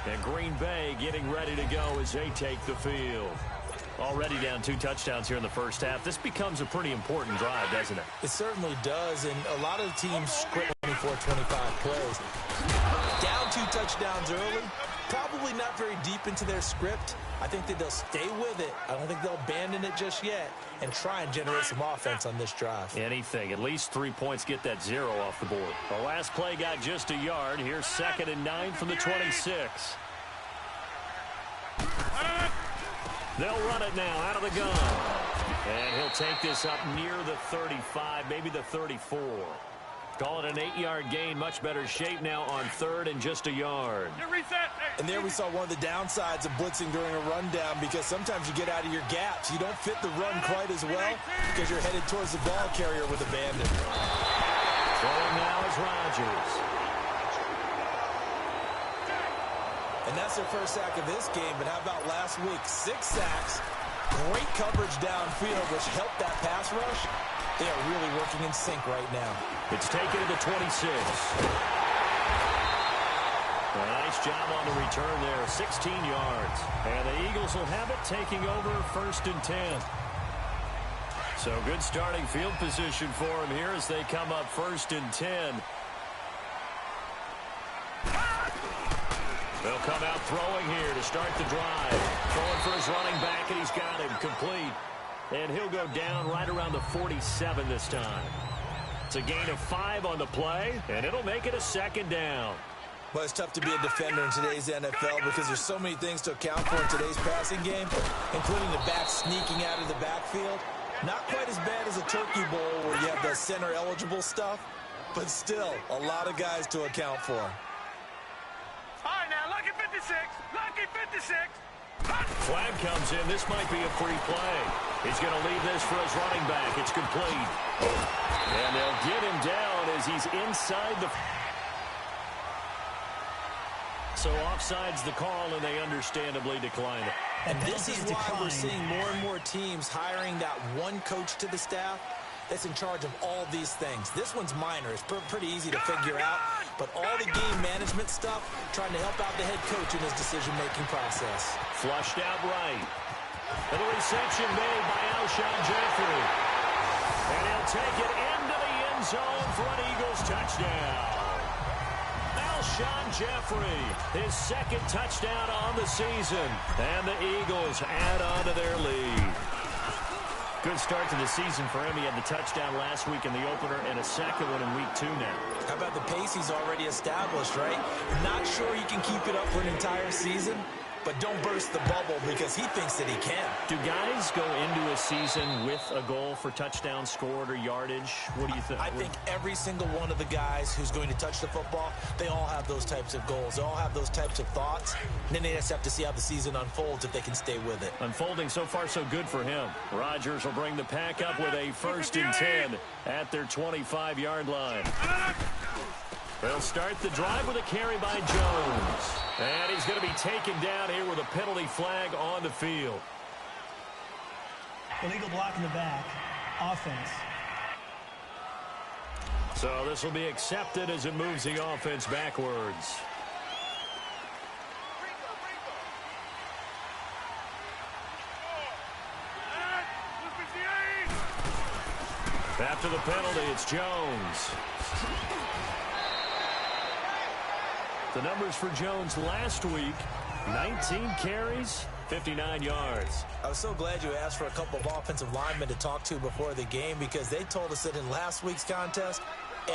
And Green Bay getting ready to go as they take the field. Already down 2 touchdowns here in the first half. This becomes a pretty important drive, doesn't it? It certainly does, and a lot of the teams script 24-25 plays. Down 2 touchdowns early, probably not very deep into their script. I think that they'll stay with it. I don't think they'll abandon it just yet and try and generate some offense on this drive. Anything. At least 3 points, get that 0 off the board. The last play got just a yard. Here's 2nd and 9 from the 26. They'll run it now out of the gun. And he'll take this up near the 35, maybe the 34. Call it an 8-yard gain. Much better shape now on 3rd and just a yard. And there we saw one of the downsides of blitzing during a rundown, because sometimes you get out of your gaps. You don't fit the run quite as well because you're headed towards the ball carrier with abandon. Throwing now is Rodgers. And that's their first sack of this game, but how about last week? 6 sacks, great coverage downfield, which helped that pass rush. They are really working in sync right now. It's taken to the 26. A nice job on the return there, 16 yards. And the Eagles will have it, taking over 1st and 10. So good starting field position for them here as they come up 1st and 10. They'll come out throwing here to start the drive. Throwing for his running back, and he's got him complete. And he'll go down right around the 47 this time. It's a gain of 5 on the play, and it'll make it a 2nd down. Well, it's tough to be a defender in today's NFL because there's so many things to account for in today's passing game, including the back sneaking out of the backfield. Not quite as bad as a turkey bowl where you have the center-eligible stuff, but still a lot of guys to account for. All right, now, lucky 56. Lucky 56. Flag comes in. This might be a free play. He's going to leave this for his running back. It's complete. And they'll get him down as he's inside the... So offside's the call, and they understandably decline it. And this is why we're seeing more and more teams hiring that one coach to the staff that's in charge of all these things. This one's minor. It's pretty easy to figure out. But all the game management stuff, trying to help out the head coach in his decision-making process. Flushed out right. And the reception made by Alshon Jeffrey. And he'll take it into the end zone for an Eagles touchdown. Alshon Jeffrey, his 2nd touchdown on the season. And the Eagles add on to their lead. Good start to the season for him. He had the touchdown last week in the opener and a 2nd one in week 2 now. How about the pace he's already established, right? Not sure he can keep it up for an entire season, but don't burst the bubble because he thinks that he can. Do guys go into a season with a goal for touchdowns scored or yardage? What do you think? I think every single one of the guys who's going to touch the football, they all have those types of goals. They all have those types of thoughts. And then they just have to see how the season unfolds if they can stay with it. Unfolding so far so good for him. Rodgers will bring the pack up with a 1st and 10 at their 25-yard line. They'll start the drive with a carry by Jones. And he's going to be taken down here with a penalty flag on the field. Illegal block in the back. Offense. So this will be accepted as it moves the offense backwards. After the penalty, it's Jones. The numbers for Jones last week, 19 carries, 59 yards. I was so glad you asked for a couple of offensive linemen to talk to before the game because they told us that in last week's contest,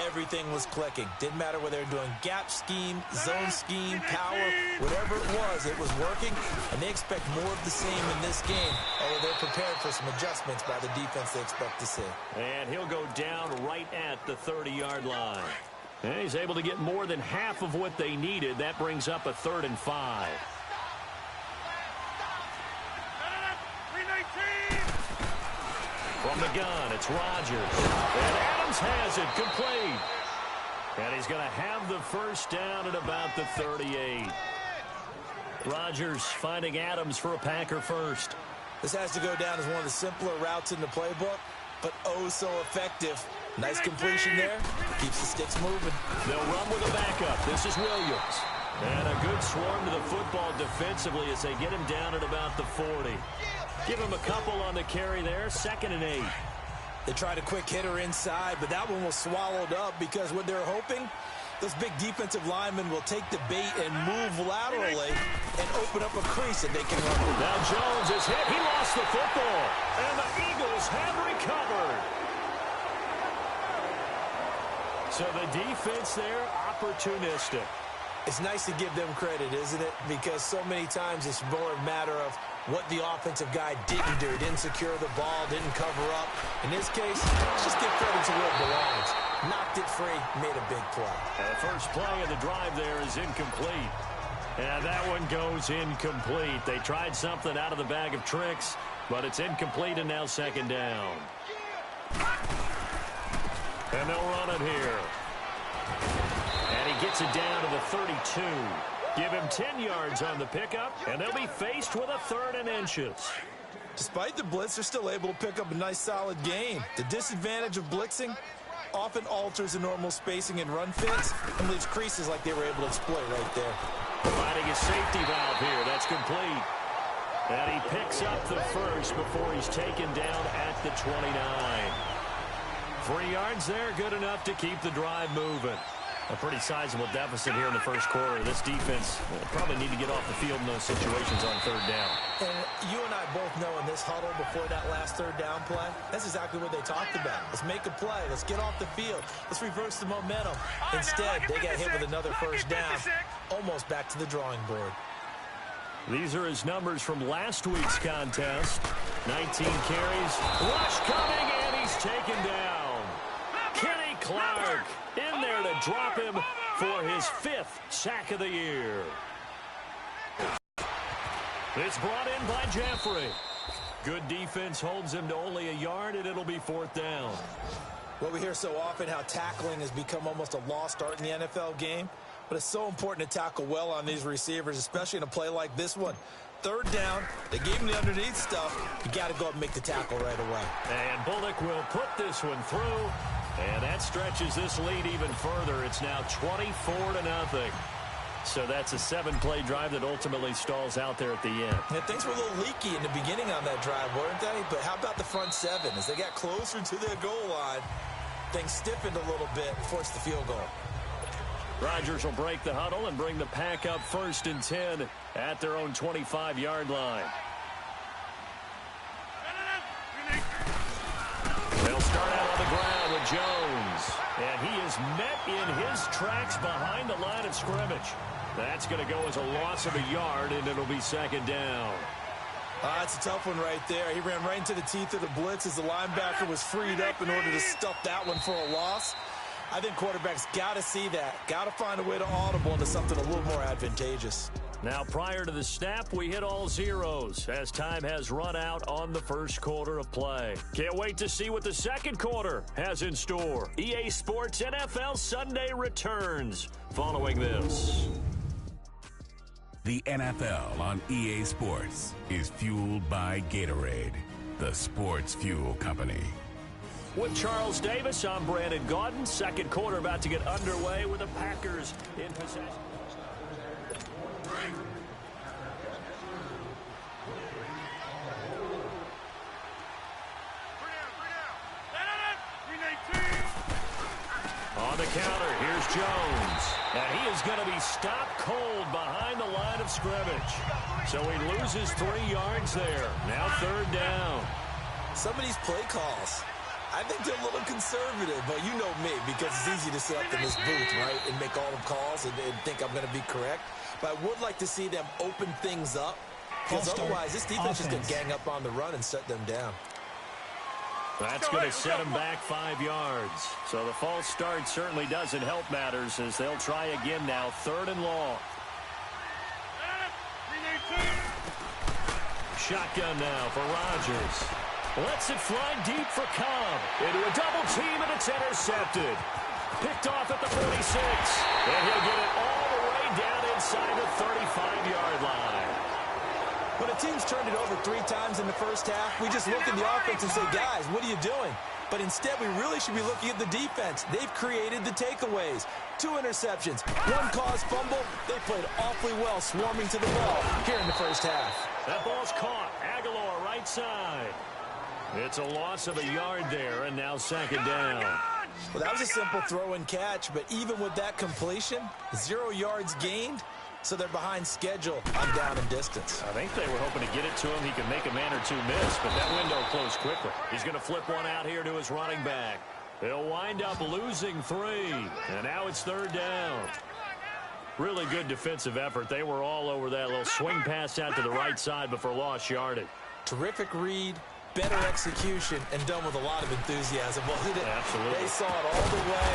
everything was clicking. Didn't matter whether they were doing gap scheme, zone scheme, power, whatever it was working, and they expect more of the same in this game, although they're prepared for some adjustments by the defense they expect to see. And he'll go down right at the 30-yard line. And he's able to get more than half of what they needed. That brings up a 3rd and 5. From the gun, it's Rodgers. And Adams has it complete. And he's going to have the 1st down at about the 38. Rodgers finding Adams for a Packer 1st. This has to go down as one of the simpler routes in the playbook, but oh so effective. Nice completion there. Keeps the sticks moving. They'll run with a backup. This is Williams. And a good swarm to the football defensively as they get him down at about the 40. Give him a couple on the carry there, 2nd and 8. They tried a quick hitter inside, but that one was swallowed up because what they're hoping, those big defensive linemen will take the bait and move laterally and open up a crease that they can run. Now Jones is hit. He lost the football. And the Eagles have recovered. So the defense there, opportunistic. It's nice to give them credit, isn't it? Because so many times it's more a matter of what the offensive guy didn't do. Didn't secure the ball, didn't cover up. In this case, let's just give credit to where it belongs. Knocked it free, made a big play. The first play of the drive there is incomplete. And that one goes incomplete. They tried something out of the bag of tricks, but it's incomplete and now 2nd down. And they'll run it here. And he gets it down to the 32. Give him 10 yards on the pickup, and they'll be faced with a 3rd and inches. Despite the blitz, they're still able to pick up a nice, solid gain. The disadvantage of blitzing often alters the normal spacing and run fits and leaves creases like they were able to exploit right there. Providing a safety valve here. That's complete. And he picks up the first before he's taken down at the 29. 3 yards there, good enough to keep the drive moving. A pretty sizable deficit here in the first quarter. This defense will probably need to get off the field in those situations on 3rd down. And you and I both know in this huddle before that last 3rd down play, that's exactly what they talked about. Let's make a play. Let's get off the field. Let's reverse the momentum. Instead, they got hit with another 1st down, almost back to the drawing board. These are his numbers from last week's contest. 19 carries. Rush coming, and he's taken down. Kenny Clark in there to drop him for his 5th sack of the year. It's brought in by Jeffrey. Good defense holds him to only a yard, and it'll be 4th down. Well, we hear so often how tackling has become almost a lost art in the NFL game, but it's so important to tackle well on these receivers, especially in a play like this one. 3rd down, they gave him the underneath stuff. You got to go up and make the tackle right away. And Bullock will put this one through. And that stretches this lead even further. It's now 24-0. So that's a 7-play drive that ultimately stalls out there at the end. Yeah, things were a little leaky in the beginning on that drive, weren't they? But how about the front 7? As they got closer to their goal line, things stiffened a little bit, forced the field goal. Rodgers will break the huddle and bring the pack up 1st and 10 at their own 25-yard line. They'll start out on the ground with Jones. And he is met in his tracks behind the line of scrimmage. That's going to go as a loss of a yard, and it'll be 2nd down. That's a tough one right there. He ran right into the teeth of the blitz as the linebacker was freed up in order to stuff that one for a loss. I think quarterbacks got to see that. Got to find a way to audible into something a little more advantageous. Now, prior to the snap, we hit all zeros as time has run out on the first quarter of play. Can't wait to see what the second quarter has in store. EA Sports NFL Sunday returns following this. The NFL on EA Sports is fueled by Gatorade, the sports fuel company. With Charles Davis, I'm Brandon Gaudin. Second quarter about to get underway with the Packers in possession. On the counter, here's Jones. And he is going to be stopped cold behind the line of scrimmage. So he loses 3 yards there. Now 3rd down. Some of these play calls, I think they're a little conservative, but you know me, because it's easy to sit up in this booth, right, and make all the calls and think I'm going to be correct. But I would like to see them open things up, because otherwise this defense is going to gang up on the run and shut them down. That's going to set them back 5 yards. So the false start certainly doesn't help matters as they'll try again now, 3rd and long. Shotgun now for Rodgers. Lets it fly deep for Cobb. Into a double team, and it's intercepted. Picked off at the 46. And he'll get it all the way down inside the 35-yard line. When a team's turned it over 3 times in the first half, we just look at the offense and say, guys, what are you doing? But instead, we really should be looking at the defense. They've created the takeaways. 2 interceptions, 1 caused fumble. They played awfully well swarming to the ball here in the first half. That ball's caught. Aguilar right side. It's a loss of a yard there, and now 2nd down. Well, that was a simple throw and catch, but even with that completion, 0 yards gained, so they're behind schedule on down and distance. I think they were hoping to get it to him. He could make a man or 2 miss, but that window closed quickly. He's going to flip one out here to his running back. They'll wind up losing 3, and now it's 3rd down. Really good defensive effort. They were all over that little swing pass out to the right side before lost yardage. Terrific read, better execution, and done with a lot of enthusiasm, wasn't it? Absolutely. They saw it all the way,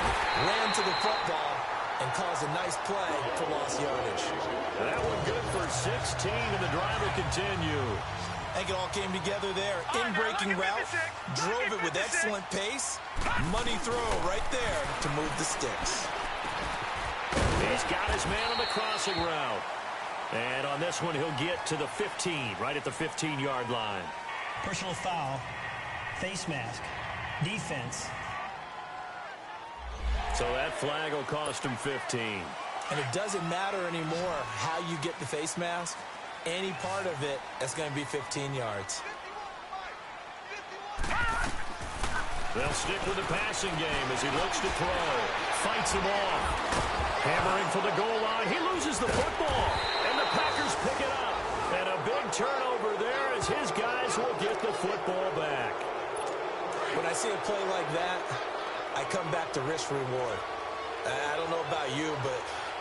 ran to the football, and caused a nice play for lost yardage. That one good for 16, and the drive will continue. I think it all came together there. In-breaking route, drove it with excellent pace. Money throw right there to move the sticks. He's got his man on the crossing route. And on this one, he'll get to the 15, right at the 15-yard line. Personal foul, face mask, defense. So that flag will cost him 15. And it doesn't matter anymore how you get the face mask. Any part of it, that's going to be 15 yards. They'll stick with the passing game as he looks to throw. Fights him off. Hammering for the goal line. He loses the football. And the Packers pick it up. And a big turnover there as his guys will get the football back. When I see a play like that, I come back to risk reward. I don't know about you, but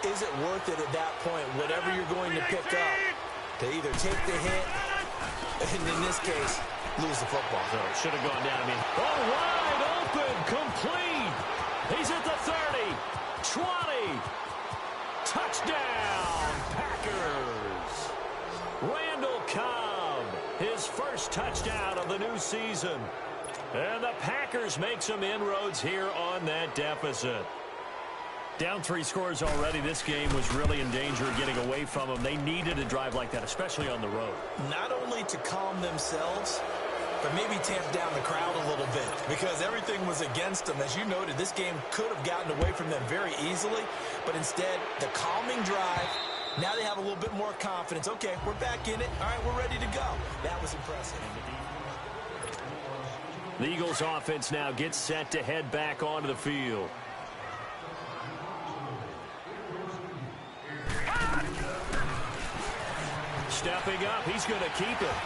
is it worth it at that point, whatever you're going to pick up, to either take the hit, and in this case, lose the football? So it should have gone down. I mean, oh, wide open, complete. He's at the 30, 20. Touchdown, Packers. Randall Cobb, his first touchdown of the new season. And the Packers make some inroads here on that deficit. Down 3 scores already. This game was really in danger of getting away from them. They needed a drive like that, especially on the road. Not only to calm themselves, but maybe tamp down the crowd a little bit, because everything was against them. As you noted, this game could have gotten away from them very easily, but instead, the calming drive, now they have a little bit more confidence. Okay, we're back in it. All right, we're ready to go. That was impressive. The Eagles offense now gets set to head back onto the field. Stepping up, he's going to keep it.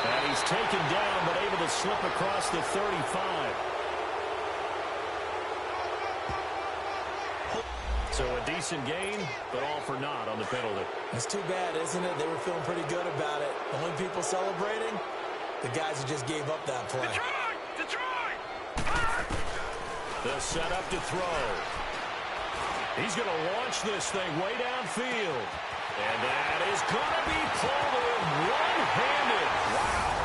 And he's taken down, but able to slip across the 35. So a decent gain, but all for naught on the penalty. It's too bad, isn't it? They were feeling pretty good about it. The only people celebrating, the guys who just gave up that play. They'll set up to throw. He's going to launch this thing way downfield. And that is going to be pulled in one-handed. Wow.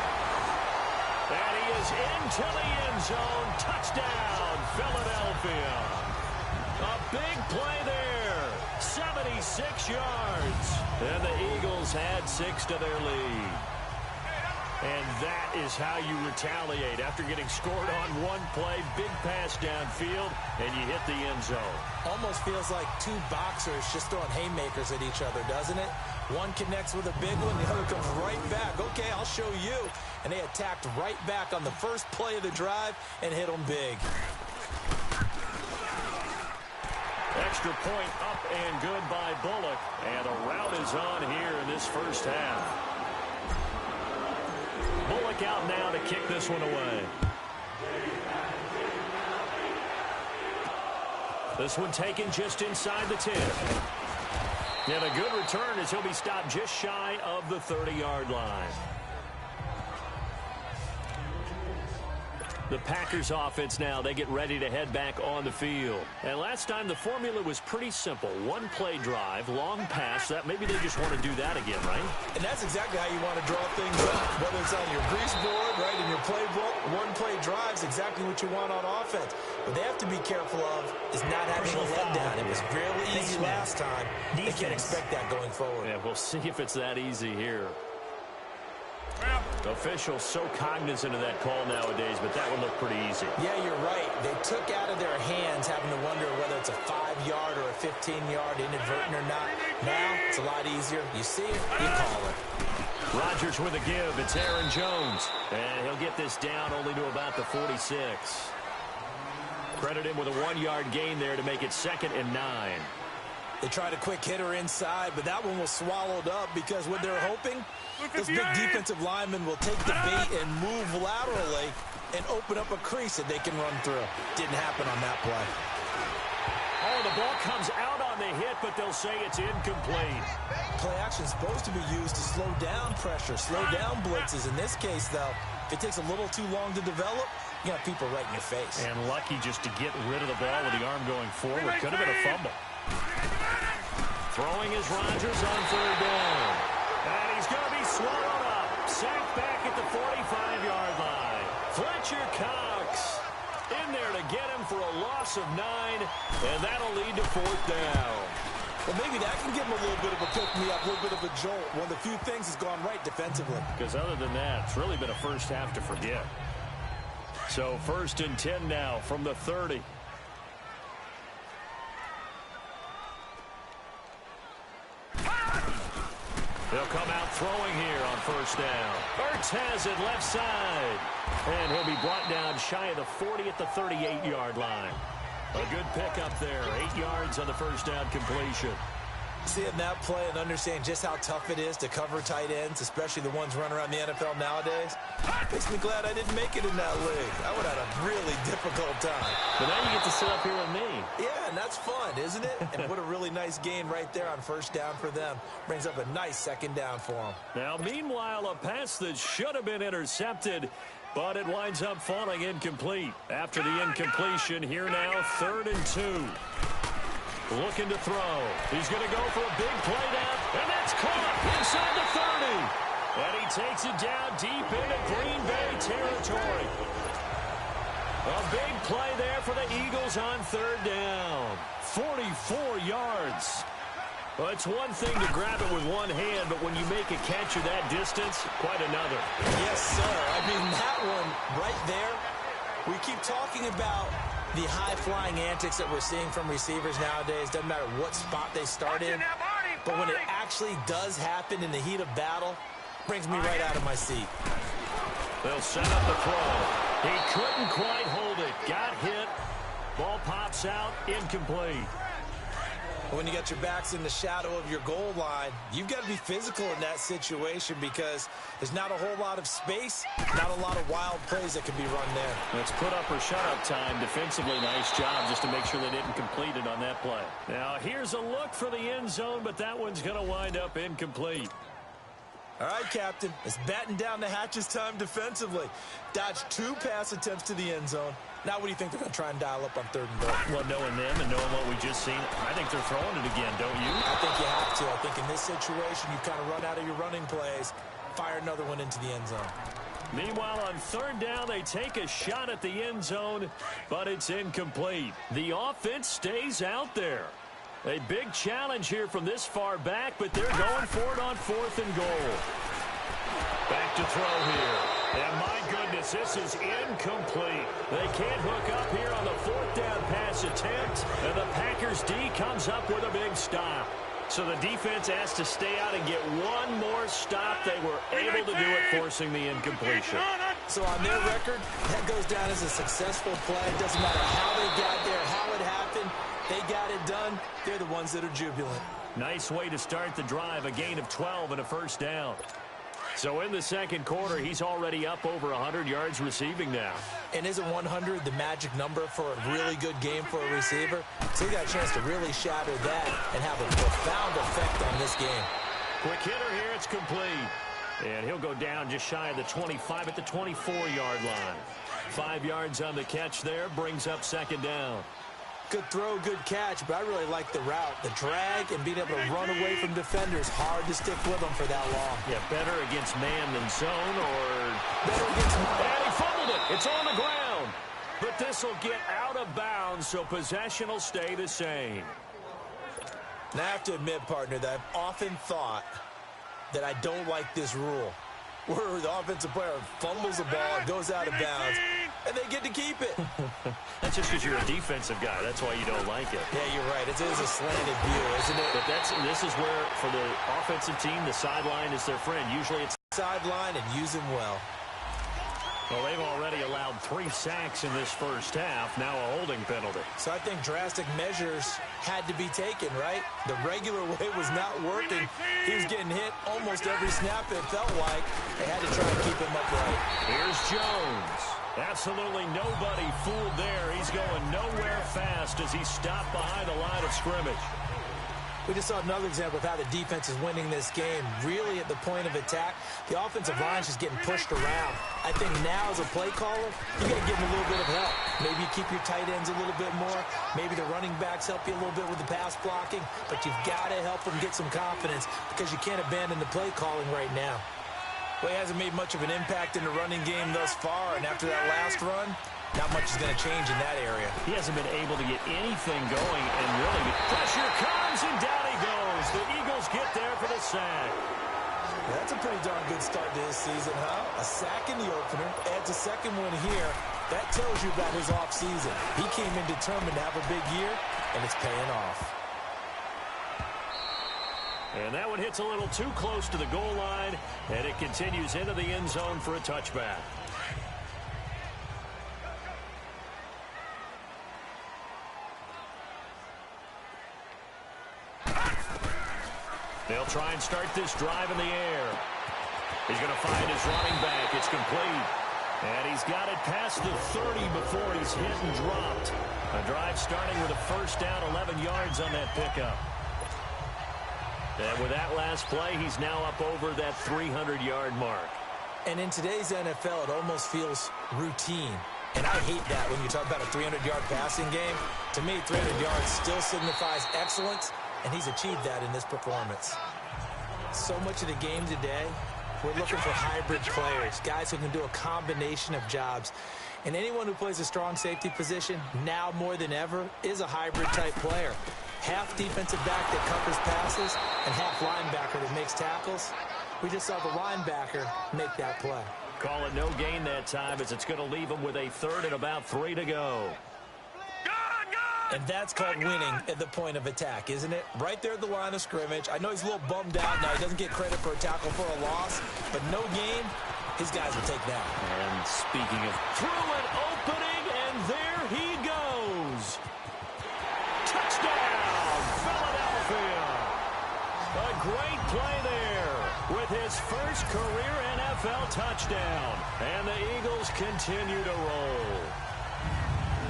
And he is into the end zone. Touchdown, Philadelphia. A big play there. 76 yards. And the Eagles had 6 to their lead. And that is how you retaliate. After getting scored on one play, big pass downfield, and you hit the end zone. Almost feels like 2 boxers just throwing haymakers at each other, doesn't it? One connects with a big one, the other comes right back. Okay, I'll show you. And they attacked right back on the first play of the drive and hit them big. Extra point up and good by Bullock. And a rout is on here in this first half. Bullock out now to kick this one away. This one taken just inside the 10. And a good return as he'll be stopped just shy of the 30-yard line. The Packers offense now, they get ready to head back on the field. And last time the formula was pretty simple. One play drive, long pass. That maybe they just want to do that again, right? And that's exactly how you want to draw things up. Whether it's on your grease board, right, in your playbook, one play drive is exactly what you want on offense. What they have to be careful of is not having a letdown. It was really easy last time. They can't expect that going forward. Yeah, we'll see if it's that easy here. Well, Officials so cognizant of that call nowadays, but that one looked pretty easy. Yeah, you're right. They took out of their hands having to wonder whether it's a 5-yard or a 15-yard inadvertent or not. Now, it's a lot easier. You see it, you call it. Rodgers with a give. It's Aaron Jones. And he'll get this down only to about the 46. Credit him with a 1-yard gain there to make it 2nd and 9. They tried a quick hitter inside, but that one was swallowed up because what they're hoping, this big defensive lineman will take the bait and move laterally and open up a crease that they can run through. Didn't happen on that play. Oh, the ball comes out on the hit, but they'll say it's incomplete. Play action is supposed to be used to slow down pressure, slow down blitzes. In this case, though, if it takes a little too long to develop, you got people right in your face. And lucky just to get rid of the ball with the arm going forward. Could have been a fumble. Throwing is Rodgers on 3rd down. And he's going to be swallowed up. Sacked back at the 45-yard line. Fletcher Cox in there to get him for a loss of 9, and that'll lead to 4th down. Well, maybe that can give him a little bit of a pick-me-up, a little bit of a jolt. One of the few things has gone right defensively. Because other than that, it's really been a first half to forget. So 1st and 10 now from the 30. They'll come out throwing here on 1st down. Ertz has it left side. And he'll be brought down shy of the 40 at the 38-yard line. A good pickup there. 8 yards on the 1st down completion. Seeing that play and understand just how tough it is to cover tight ends, especially the ones running around the NFL nowadays, makes me glad I didn't make it in that league. I would have had a really difficult time. But now you get to sit up here with me. Yeah, and that's fun, isn't it? And what a really nice gain right there on 1st down for them. Brings up a nice 2nd down for them. Now, meanwhile, a pass that should have been intercepted, but it winds up falling incomplete. After the incompletion, here now, 3rd and 2. Looking to throw. He's going to go for a big play down, and that's caught inside the 30. And he takes it down deep into Green Bay territory. A big play there for the Eagles on 3rd down. 44 yards. Well, it's one thing to grab it with one hand, but when you make a catch of that distance, quite another. Yes, sir. I mean, that one right there, we keep talking about the high-flying antics that we're seeing from receivers nowadays. Doesn't matter what spot they start in. But when it actually does happen in the heat of battle, brings me right out of my seat. They'll set up the throw. He couldn't quite hold it. Got hit. Ball pops out. Incomplete. When you got your backs in the shadow of your goal line, you've got to be physical in that situation because there's not a whole lot of space, not a lot of wild plays that can be run there. Let's put up or shut up time. Defensively, nice job just to make sure they didn't complete it on that play. Now, here's a look for the end zone, but that one's going to wind up incomplete. All right, Captain, it's batten down the hatches time defensively. Dodged 2 pass attempts to the end zone. Now what do you think they're going to try and dial up on 3rd and goal? Well, knowing them and knowing what we just seen, I think they're throwing it again, don't you? I think you have to. I think in this situation, you kind of run out of your running plays, fire another one into the end zone. Meanwhile, on 3rd down, they take a shot at the end zone, but it's incomplete. The offense stays out there. A big challenge here from this far back, but they're going for it on 4th and goal. Back to throw here. And my goodness, this is incomplete. They can't hook up here on the 4th down pass attempt, and the Packers D comes up with a big stop. So the defense has to stay out and get one more stop. They were able to do it, forcing the incompletion. So on their record, that goes down as a successful play. Doesn't matter how they got there, how it happened. They got it done. They're the ones that are jubilant. Nice way to start the drive, a gain of 12 and a 1st down. So in the 2nd quarter, he's already up over 100 yards receiving now. And isn't 100 the magic number for a really good game for a receiver? So he got a chance to really shatter that and have a profound effect on this game. Quick hitter here, it's complete. And he'll go down just shy of the 25 at the 24-yard line. 5 yards on the catch there, brings up 2nd down. Good throw, good catch, but I really like the route. The drag and being able to run away from defenders. Hard to stick with them for that long. Yeah, better against man than zone, or better against man. And he fumbled it. It's on the ground. But this will get out of bounds, so possession will stay the same. And I have to admit, partner, that I've often thought that I don't like this rule. where the offensive player fumbles the ball, goes out of bounds, and they get to keep it. That's just because you're a defensive guy. That's why you don't like it. Yeah, you're right. It is a slanted view, isn't it? But this is where, for the offensive team, the sideline is their friend. Usually it's sideline and use him well. Well, they've already allowed 3 sacks in this first half, now a holding penalty. So I think drastic measures had to be taken, right? The regular way was not working. He was getting hit almost every snap, it felt like. They had to try and keep him upright. Here's Jones. Absolutely nobody fooled there. He's going nowhere fast as he's stopped behind the line of scrimmage. We just saw another example of how the defense is winning this game. Really at the point of attack, the offensive line is just getting pushed around. I think now as a play caller, you got to give them a little bit of help. Maybe you keep your tight ends a little bit more. Maybe the running backs help you a little bit with the pass blocking. But you've got to help them get some confidence because you can't abandon the play calling right now. Well, he hasn't made much of an impact in the running game thus far. And after that last run, not much is going to change in that area. He hasn't been able to get anything going, and really, pressure comes, and down he goes. The Eagles get there for the sack. That's a pretty darn good start to his season, huh? A sack in the opener, adds a second one here. That tells you about his offseason. He came in determined to have a big year, and it's paying off. And that one hits a little too close to the goal line, and it continues into the end zone for a touchback. They'll try and start this drive in the air. He's going to find his running back. It's complete. And he's got it past the 30 before he's hit and dropped. A drive starting with a first down, 11 yards on that pickup. And with that last play, he's now up over that 300-yard mark. And in today's NFL, it almost feels routine. And I hate that when you talk about a 300-yard passing game. To me, 300 yards still signifies excellence. And he's achieved that in this performance. So much of the game today, we're looking for hybrid players, guys who can do a combination of jobs. And anyone who plays a strong safety position, now more than ever, is a hybrid-type player. Half defensive back that covers passes and half linebacker that makes tackles. We just saw the linebacker make that play. Call it no gain that time as it's going to leave him with a 3rd and about 3 to go. And that's called winning at the point of attack, isn't it? Right there at the line of scrimmage. I know he's a little bummed out now. He doesn't get credit for a tackle for a loss. But no game, his guys will take that. And speaking of through an opening, and there he goes. Touchdown, Philadelphia. A great play there with his first career NFL touchdown. And the Eagles continue to roll.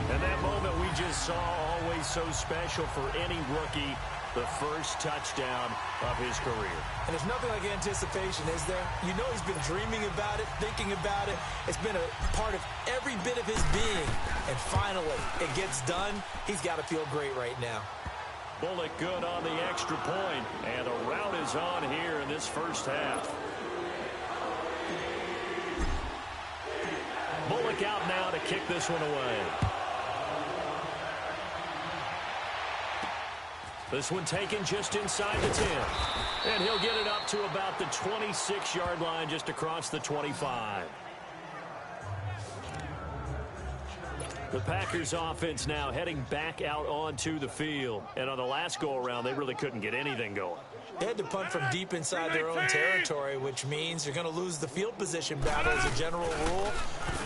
And that moment we just saw, always so special for any rookie, the first touchdown of his career. And there's nothing like anticipation, is there? You know he's been dreaming about it, thinking about it. It's been a part of every bit of his being. And finally, it gets done. He's got to feel great right now. Bullock good on the extra point, and a rout is on here in this first half. Bullock out now to kick this one away. This one taken just inside the 10. And he'll get it up to about the 26-yard line, just across the 25. The Packers offense now heading back out onto the field. And on the last go-around, they really couldn't get anything going. They had to punt from deep inside their own territory, which means you're going to lose the field position battle as a general rule.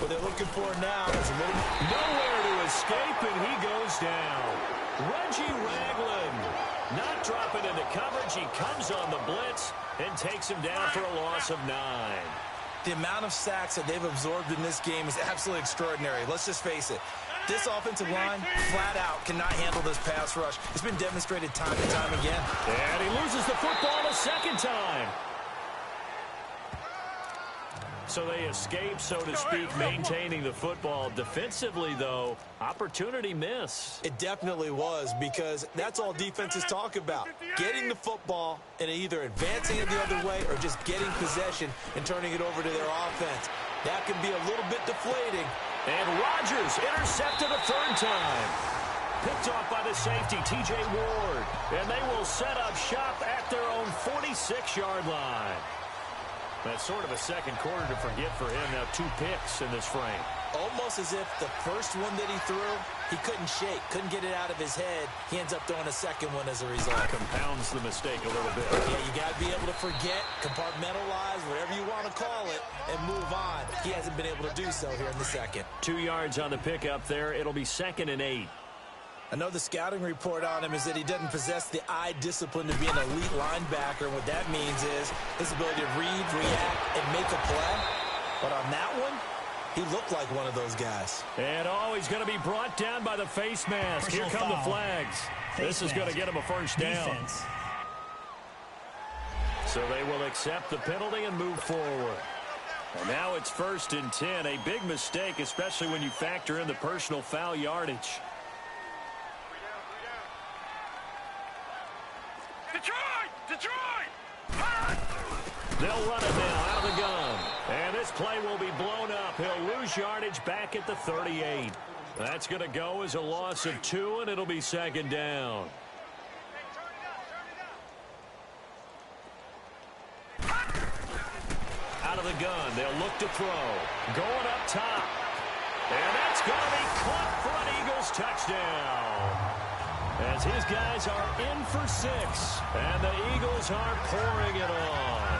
What they're looking for now is a little... Nowhere to escape, and he goes down. Reggie Ragland not dropping into coverage. He comes on the blitz and takes him down for a loss of 9. The amount of sacks that they've absorbed in this game is absolutely extraordinary. Let's just face it. This offensive line, flat out, cannot handle this pass rush. It's been demonstrated time and time again. And he loses the football a second time. So they escape, so to speak, maintaining the football. Defensively, though, opportunity miss. It definitely was, because that's all defenses talk about. Getting the football and either advancing it the other way or just getting possession and turning it over to their offense. That can be a little bit deflating. And Rodgers intercepted a 3rd time. Picked off by the safety, T.J. Ward. And they will set up shop at their own 46-yard line. That's sort of a second quarter to forget for him. Now 2 picks in this frame. Almost as if the first one that he threw, he couldn't shake, couldn't get it out of his head. He ends up throwing a second one as a result. Compounds the mistake a little bit. Yeah, you got to be able to forget, compartmentalize, whatever you want to call it, and move on. He hasn't been able to do so here in the second. 2 yards on the pickup there. It'll be 2nd and 8. I know the scouting report on him is that he doesn't possess the eye discipline to be an elite linebacker. And what that means is his ability to read, react, and make a play. But on that one, he looked like one of those guys. And he's going to be brought down by the face mask. Here come the flags. This is going to get him a first down. Defense. So they will accept the penalty and move forward. And now it's 1st and 10. A big mistake, especially when you factor in the personal foul yardage. Detroit! They'll run it now out of the gun. And this play will be blown up. He'll lose yardage back at the 38. That's going to go as a loss of 2, and it'll be 2nd down. Out of the gun, they'll look to throw. Going up top. And that's going to be caught for an Eagles touchdown. As his guys are in for 6. And the Eagles are pouring it on.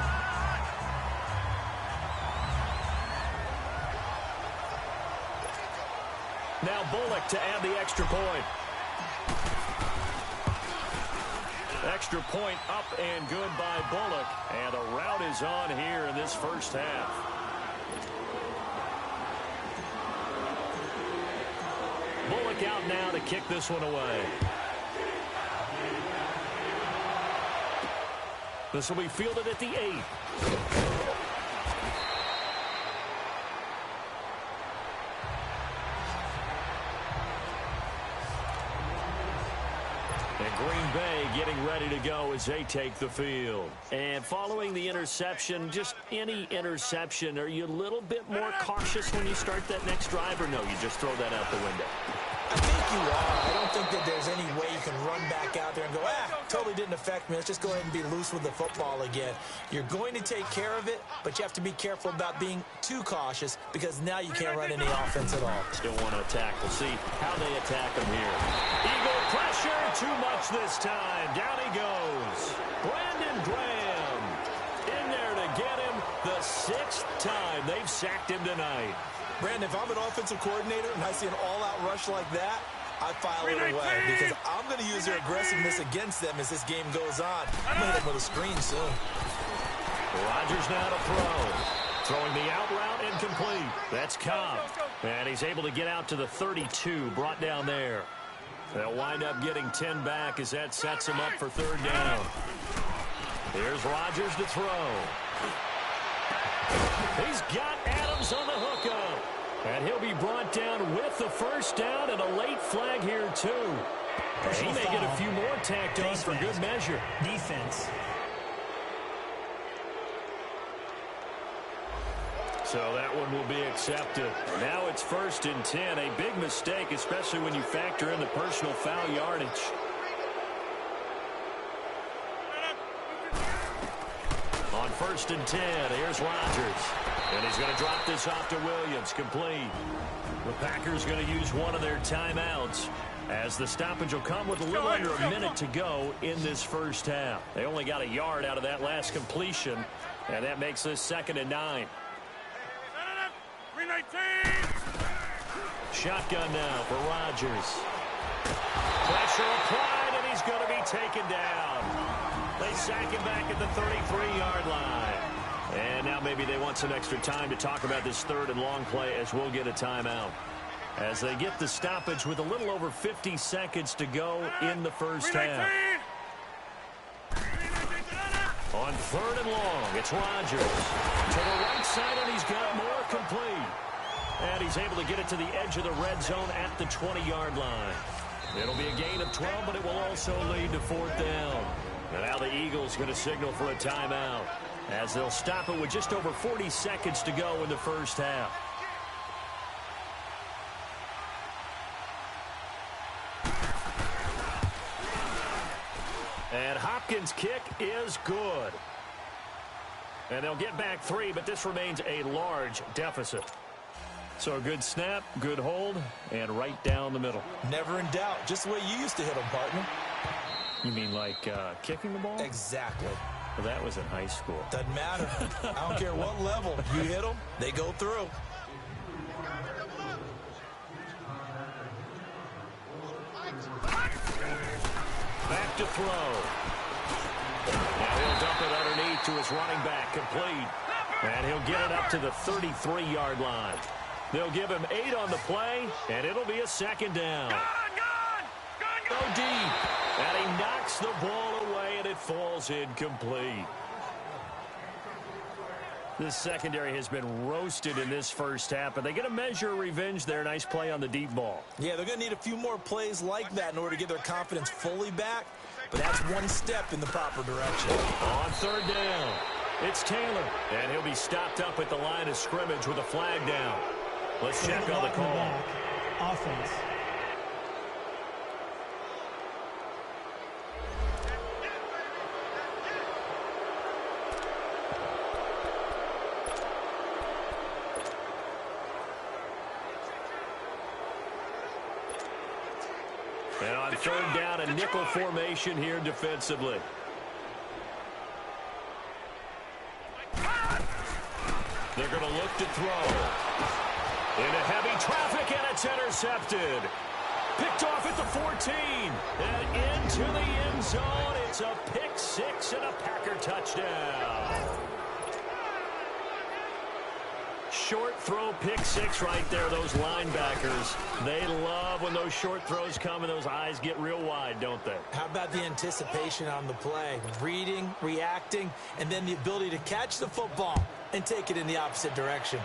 Now Bullock to add the extra point. Extra point up and good by Bullock. And a rout is on here in this first half. Bullock out now to kick this one away. This will be fielded at the 8. And Green Bay getting ready to go as they take the field. And following the interception, just any interception, are you a little bit more cautious when you start that next drive, or no, you just throw that out the window? I think you are. I don't think that there's any way you can run back out there and go, totally didn't affect me. Let's just go ahead and be loose with the football again. You're going to take care of it, but you have to be careful about being too cautious because now you can't run any offense at all. Still want to attack. We'll see how they attack him here. Eagle pressure, too much this time. Down he goes. Brandon Graham in there to get him the 6th time they've sacked him tonight. Brandon, if I'm an offensive coordinator and I see an all-out rush like that, I file it away because I'm going to use their aggressiveness against them as this game goes on. I'm going to hit them with a screen soon. Rodgers now to throw. Throwing the out route incomplete. That's Cobb. And he's able to get out to the 32, brought down there. They'll wind up getting 10 back as that sets him up for 3rd down. Here's Rodgers to throw. He's got Adams on the hookup. And he'll be brought down with the first down and a late flag here, too. He may get a few more tacked on for good measure. Defense. So that one will be accepted. Now it's 1st and 10. A big mistake, especially when you factor in the personal foul yardage. On 1st and 10, here's Rodgers. And he's going to drop this off to Williams, complete. The Packers going to use one of their timeouts as the stoppage will come with a little under a minute to go in this first half. They only got a yard out of that last completion, and that makes this 2nd and 9. Shotgun now for Rodgers. Pressure applied, and he's going to be taken down. They sack him back at the 33-yard line. And now maybe they want some extra time to talk about this 3rd and long play as we'll get a timeout. As they get the stoppage with a little over 50 seconds to go in the first half. On 3rd and long, it's Rodgers. To the right side, and he's got more complete. And he's able to get it to the edge of the red zone at the 20-yard line. It'll be a gain of 12, but it will also lead to 4th down. And now the Eagles going to signal for a timeout as they'll stop it with just over 40 seconds to go in the first half. And Hopkins' kick is good. And they'll get back 3, but this remains a large deficit. So a good snap, good hold, and right down the middle. Never in doubt. Just the way you used to hit them, partner. You mean like kicking the ball? Exactly. Well, that was in high school. Doesn't matter. I don't care what level. You hit them, they go through. Back to throw. Now he'll dump it underneath to his running back, complete. And he'll get it up to the 33-yard line. They'll give him 8 on the play, and it'll be a second down. Go deep. And he knocks the ball away, and it falls incomplete. This secondary has been roasted in this first half, but they get a measure of revenge there. Nice play on the deep ball. Yeah, they're going to need a few more plays like that in order to get their confidence fully back, but that's one step in the proper direction. On third down, it's Taylor, and he'll be stopped up at the line of scrimmage with a flag down. Let's check on the call. Offense. And on third down, a nickel formation here defensively. They're going to look to throw. Into heavy traffic, and it's intercepted. Picked off at the 14. And into the end zone. It's a pick 6 and a Packer touchdown. Short throw, pick 6 right there. Those linebackers, they love when those short throws come and those eyes get real wide, don't they? How about the anticipation on the play? Reading, reacting, and then the ability to catch the football and take it in the opposite direction.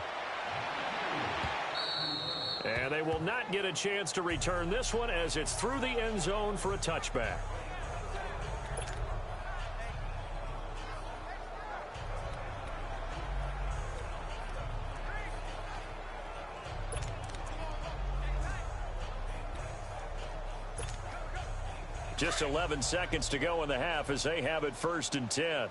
And they will not get a chance to return this one as it's through the end zone for a touchback. Just 11 seconds to go in the half as they have it 1st and 10.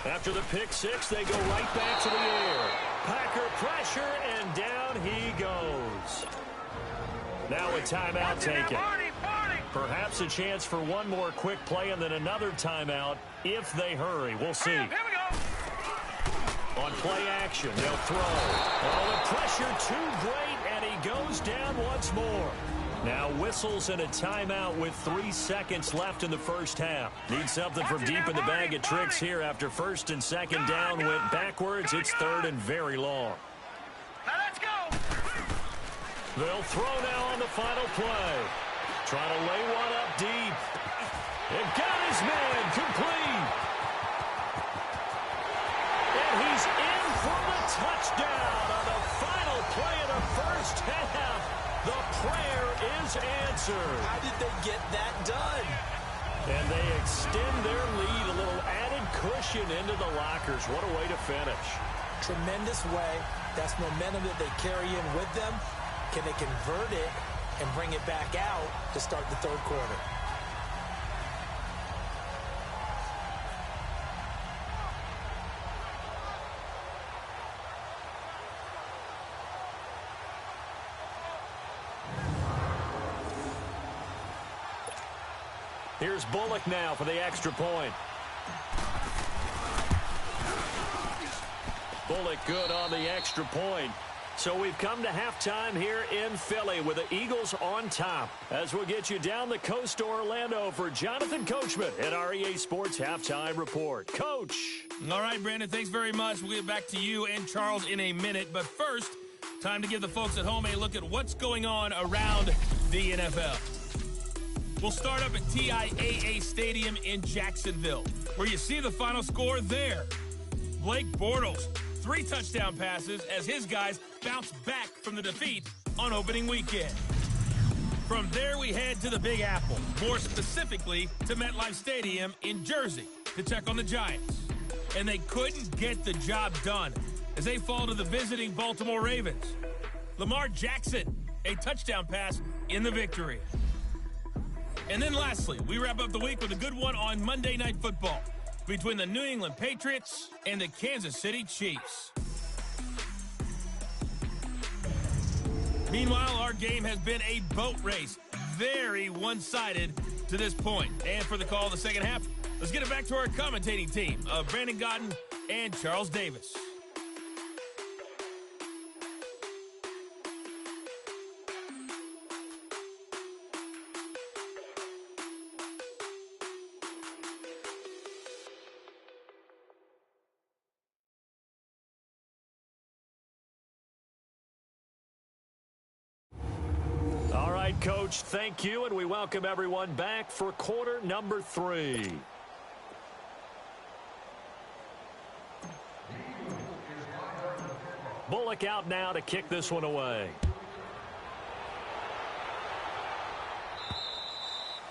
After the pick 6, they go right back to the air. Packer pressure, and down he goes. Now a timeout taken. Perhaps a chance for one more quick play and then another timeout if they hurry. We'll see. On play action, they'll throw. Oh, the pressure too great, and he goes down once more. Now whistles and a timeout with 3 seconds left in the first half. Need something from deep in the bag of tricks here after 1st and 2nd down went backwards. It's 3rd and very long. Now let's go. They'll throw now on the final play. Trying to lay one up deep. And got his man complete. And he's in for the touchdown on the final play of the first half. The prayer is answered. How did they get that done? And they extend their lead, a little added cushion into the lockers. What a way to finish. Tremendous way. That's momentum that they carry in with them. Can they convert it and bring it back out to start the 3rd quarter? Here's Bullock now for the extra point. Bullock good on the extra point. So we've come to halftime here in Philly with the Eagles on top. As we'll get you down the coast to Orlando for Jonathan Coachman at our EA Sports Halftime Report. Coach. All right, Brandon, thanks very much. We'll get back to you and Charles in a minute. But first, time to give the folks at home a look at what's going on around the NFL. We'll start up at TIAA Stadium in Jacksonville, where you see the final score there. Blake Bortles, 3 touchdown passes as his guys bounce back from the defeat on opening weekend. From there, we head to the Big Apple, more specifically to MetLife Stadium in Jersey to check on the Giants. And they couldn't get the job done as they fall to the visiting Baltimore Ravens. Lamar Jackson, a touchdown pass in the victory. And then lastly, we wrap up the week with a good one on Monday Night Football between the New England Patriots and the Kansas City Chiefs. Meanwhile, our game has been a boat race. Very one-sided to this point. And for the call of the second half, let's get it back to our commentating team of Brandon Godden and Charles Davis. All right, Coach, thank you, and we welcome everyone back for quarter number 3. Bullock out now to kick this one away.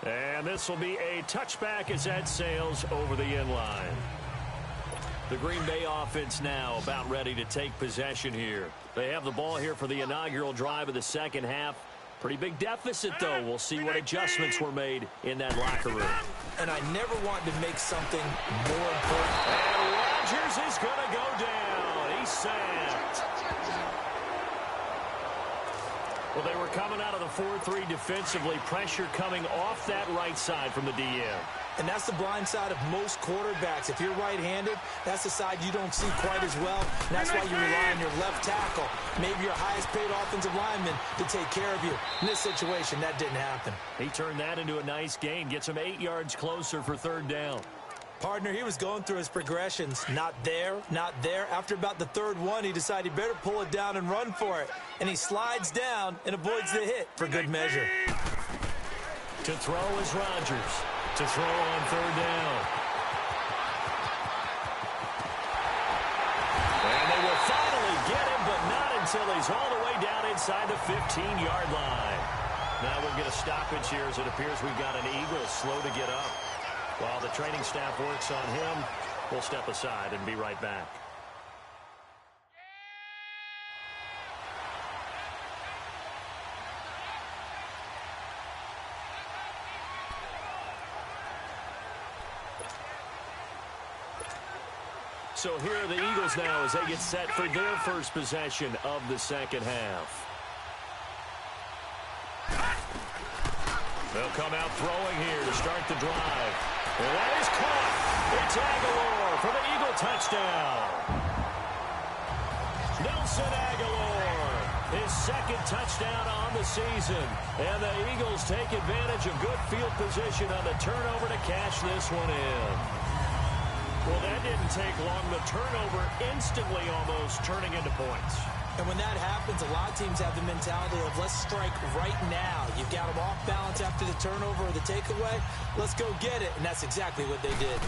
And this will be a touchback as that sails over the end line. The Green Bay offense now about ready to take possession here. They have the ball here for the inaugural drive of the second half. Pretty big deficit, though. We'll see what adjustments were made in that locker room. And I never want to make something more important. And Rodgers is going to go down. He's sacked. Well, they were coming out of the 4-3 defensively. Pressure coming off that right side from the DM. And that's the blind side of most quarterbacks. If you're right-handed, that's the side you don't see quite as well. And that's why you rely on your left tackle, maybe your highest-paid offensive lineman, to take care of you. In this situation, that didn't happen. He turned that into a nice gain. Gets him 8 yards closer for third down. Partner, he was going through his progressions. Not there, not there. After about the third one, he decided he better pull it down and run for it. And he slides down and avoids the hit for good measure. To throw is Rodgers. To throw on third down. And they will finally get him, but not until he's all the way down inside the 15-yard line. Now we'll get a stoppage here as it appears we've got an Eagle slow to get up. While the training staff works on him, we'll step aside and be right back. So here are the Eagles now as they get set for their first possession of the second half. They'll come out throwing here to start the drive. And that is caught. It's Aguilar for the Eagle touchdown. Nelson Aguilar, his second touchdown on the season. And the Eagles take advantage of good field position on the turnover to cash this one in. Well, that didn't take long. The turnover instantly almost turning into points. And when that happens, a lot of teams have the mentality of let's strike right now. You've got them off balance after the turnover or the takeaway. Let's go get it. And that's exactly what they did.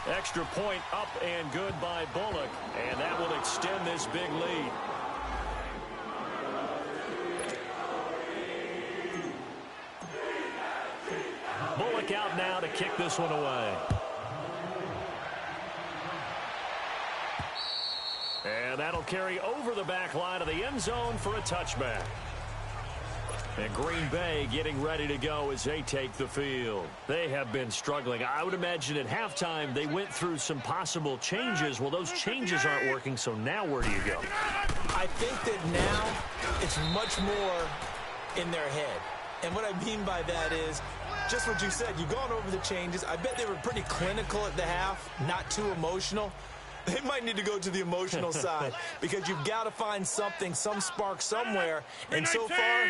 Extra point up and good by Bullock. And that will extend this big lead. Bullock out now to kick this one away. And that'll carry over the back line of the end zone for a touchback. And Green Bay getting ready to go as they take the field. They have been struggling. I would imagine at halftime they went through some possible changes. Well, those changes aren't working, so now where do you go? I think that now it's much more in their head. And what I mean by that is just what you said. You've gone over the changes. I bet they were pretty clinical at the half, not too emotional. They might need to go to the emotional side because you've got to find something, some spark somewhere. And so far,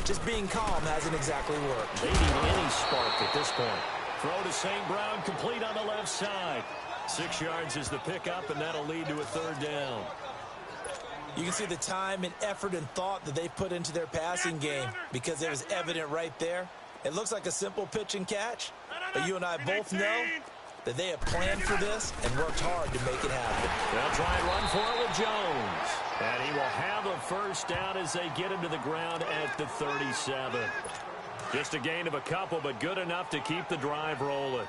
just being calm hasn't exactly worked. They need any spark at this point. Throw to St. Brown, complete on the left side. 6 yards is the pickup, and that'll lead to a third down. You can see the time and effort and thought that they put into their passing game because it was evident right there. It looks like a simple pitch and catch, but you and I both know that they have planned for this and worked hard to make it happen. They'll try and run for it with Jones. And he will have a first down as they get him to the ground at the 37. Just a gain of a couple, but good enough to keep the drive rolling.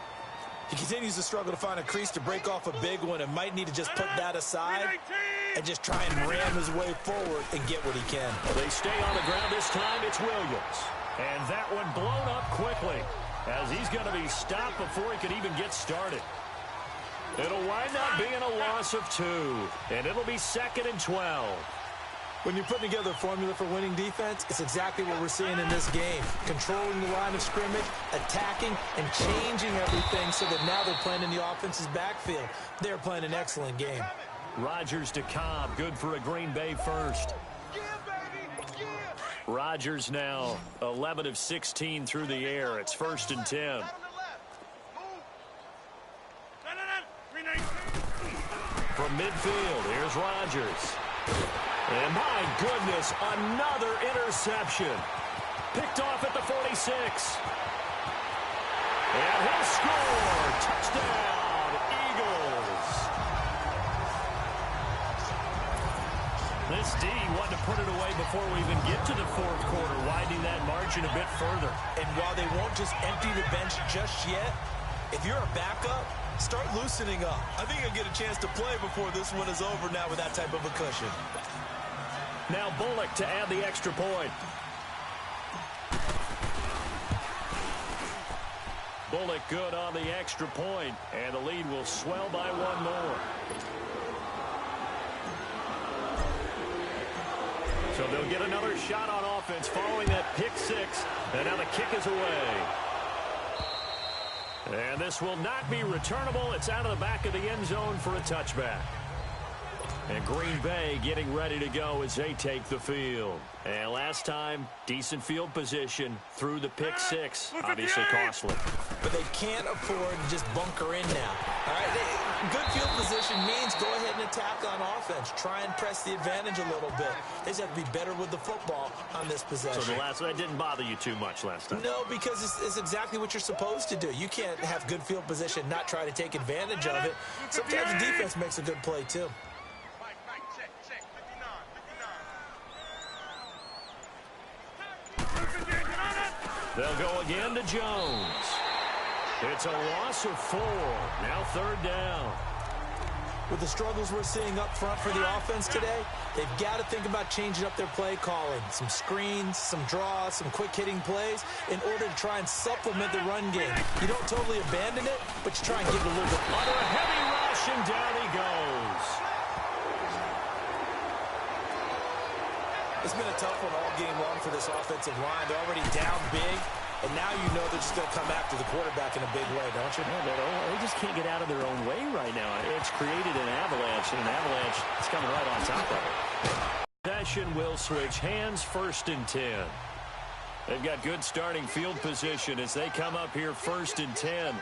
He continues to struggle to find a crease to break off a big one and might need to just put that aside and just try and ram his way forward and get what he can. They stay on the ground this time. It's Williams. And that one blown up quickly as he's going to be stopped before he could even get started. It'll wind up being a loss of 2, and it'll be 2nd and 12. When you're putting together a formula for winning defense, it's exactly what we're seeing in this game. Controlling the line of scrimmage, attacking, and changing everything so that now they're playing in the offense's backfield. They're playing an excellent game. Rodgers to Cobb, good for a Green Bay first. Rodgers now 11 of 16 through the air. It's 1st and 10. From midfield, here's Rodgers. And my goodness, another interception. Picked off at the 46. And he'll score. Touchdown, Eagles. This D wanted to put it away before we even get to the 4th quarter, widening that margin a bit further. And while they won't just empty the bench just yet, if you're a backup, start loosening up. I think you'll get a chance to play before this one is over now with that type of a cushion. Now Bullock to add the extra point. Bullock good on the extra point, and the lead will swell by 1 more. So they'll get another shot on offense following that pick 6, and now the kick is away. And this will not be returnable. It's out of the back of the end zone for a touchback. And Green Bay getting ready to go as they take the field. And last time, decent field position through the pick 6. Obviously costly. But they can't afford to just bunker in now. All right, good field position means go ahead and attack on offense. Try and press the advantage a little bit. They just have to be better with the football on this possession. So that didn't bother you too much last time? No, because it's exactly what you're supposed to do. You can't have good field position, not try to take advantage of it. Sometimes the defense makes a good play, too. They'll go again to Jones. It's a loss of 4. Now 3rd down. With the struggles we're seeing up front for the offense today, they've got to think about changing up their play calling. Some screens, some draws, some quick-hitting plays in order to try and supplement the run game. You don't totally abandon it, but you try and give it a little bit. Under a heavy rush, and down he goes. It's been a tough one all game long for this offensive line. They're already down big, and now you know they're just going to come after the quarterback in a big way, don't you? Yeah, they just can't get out of their own way right now. It's created an avalanche, and an avalanche is coming right on top of it. Possession will switch hands, 1st and 10. They've got good starting field position as they come up here 1st and 10.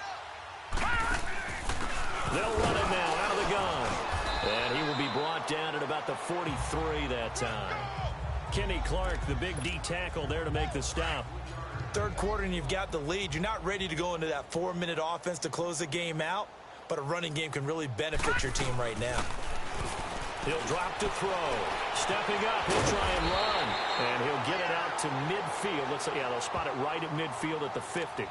They'll run it now out of the gun. And he will be brought down at about the 43 that time. Kenny Clark, the big D tackle there to make the stop. 3rd quarter and you've got the lead. You're not ready to go into that 4-minute offense to close the game out, but a running game can really benefit your team right now. He'll drop to throw. Stepping up, he'll try and run. And he'll get it out to midfield. They'll spot it right at midfield at the 50.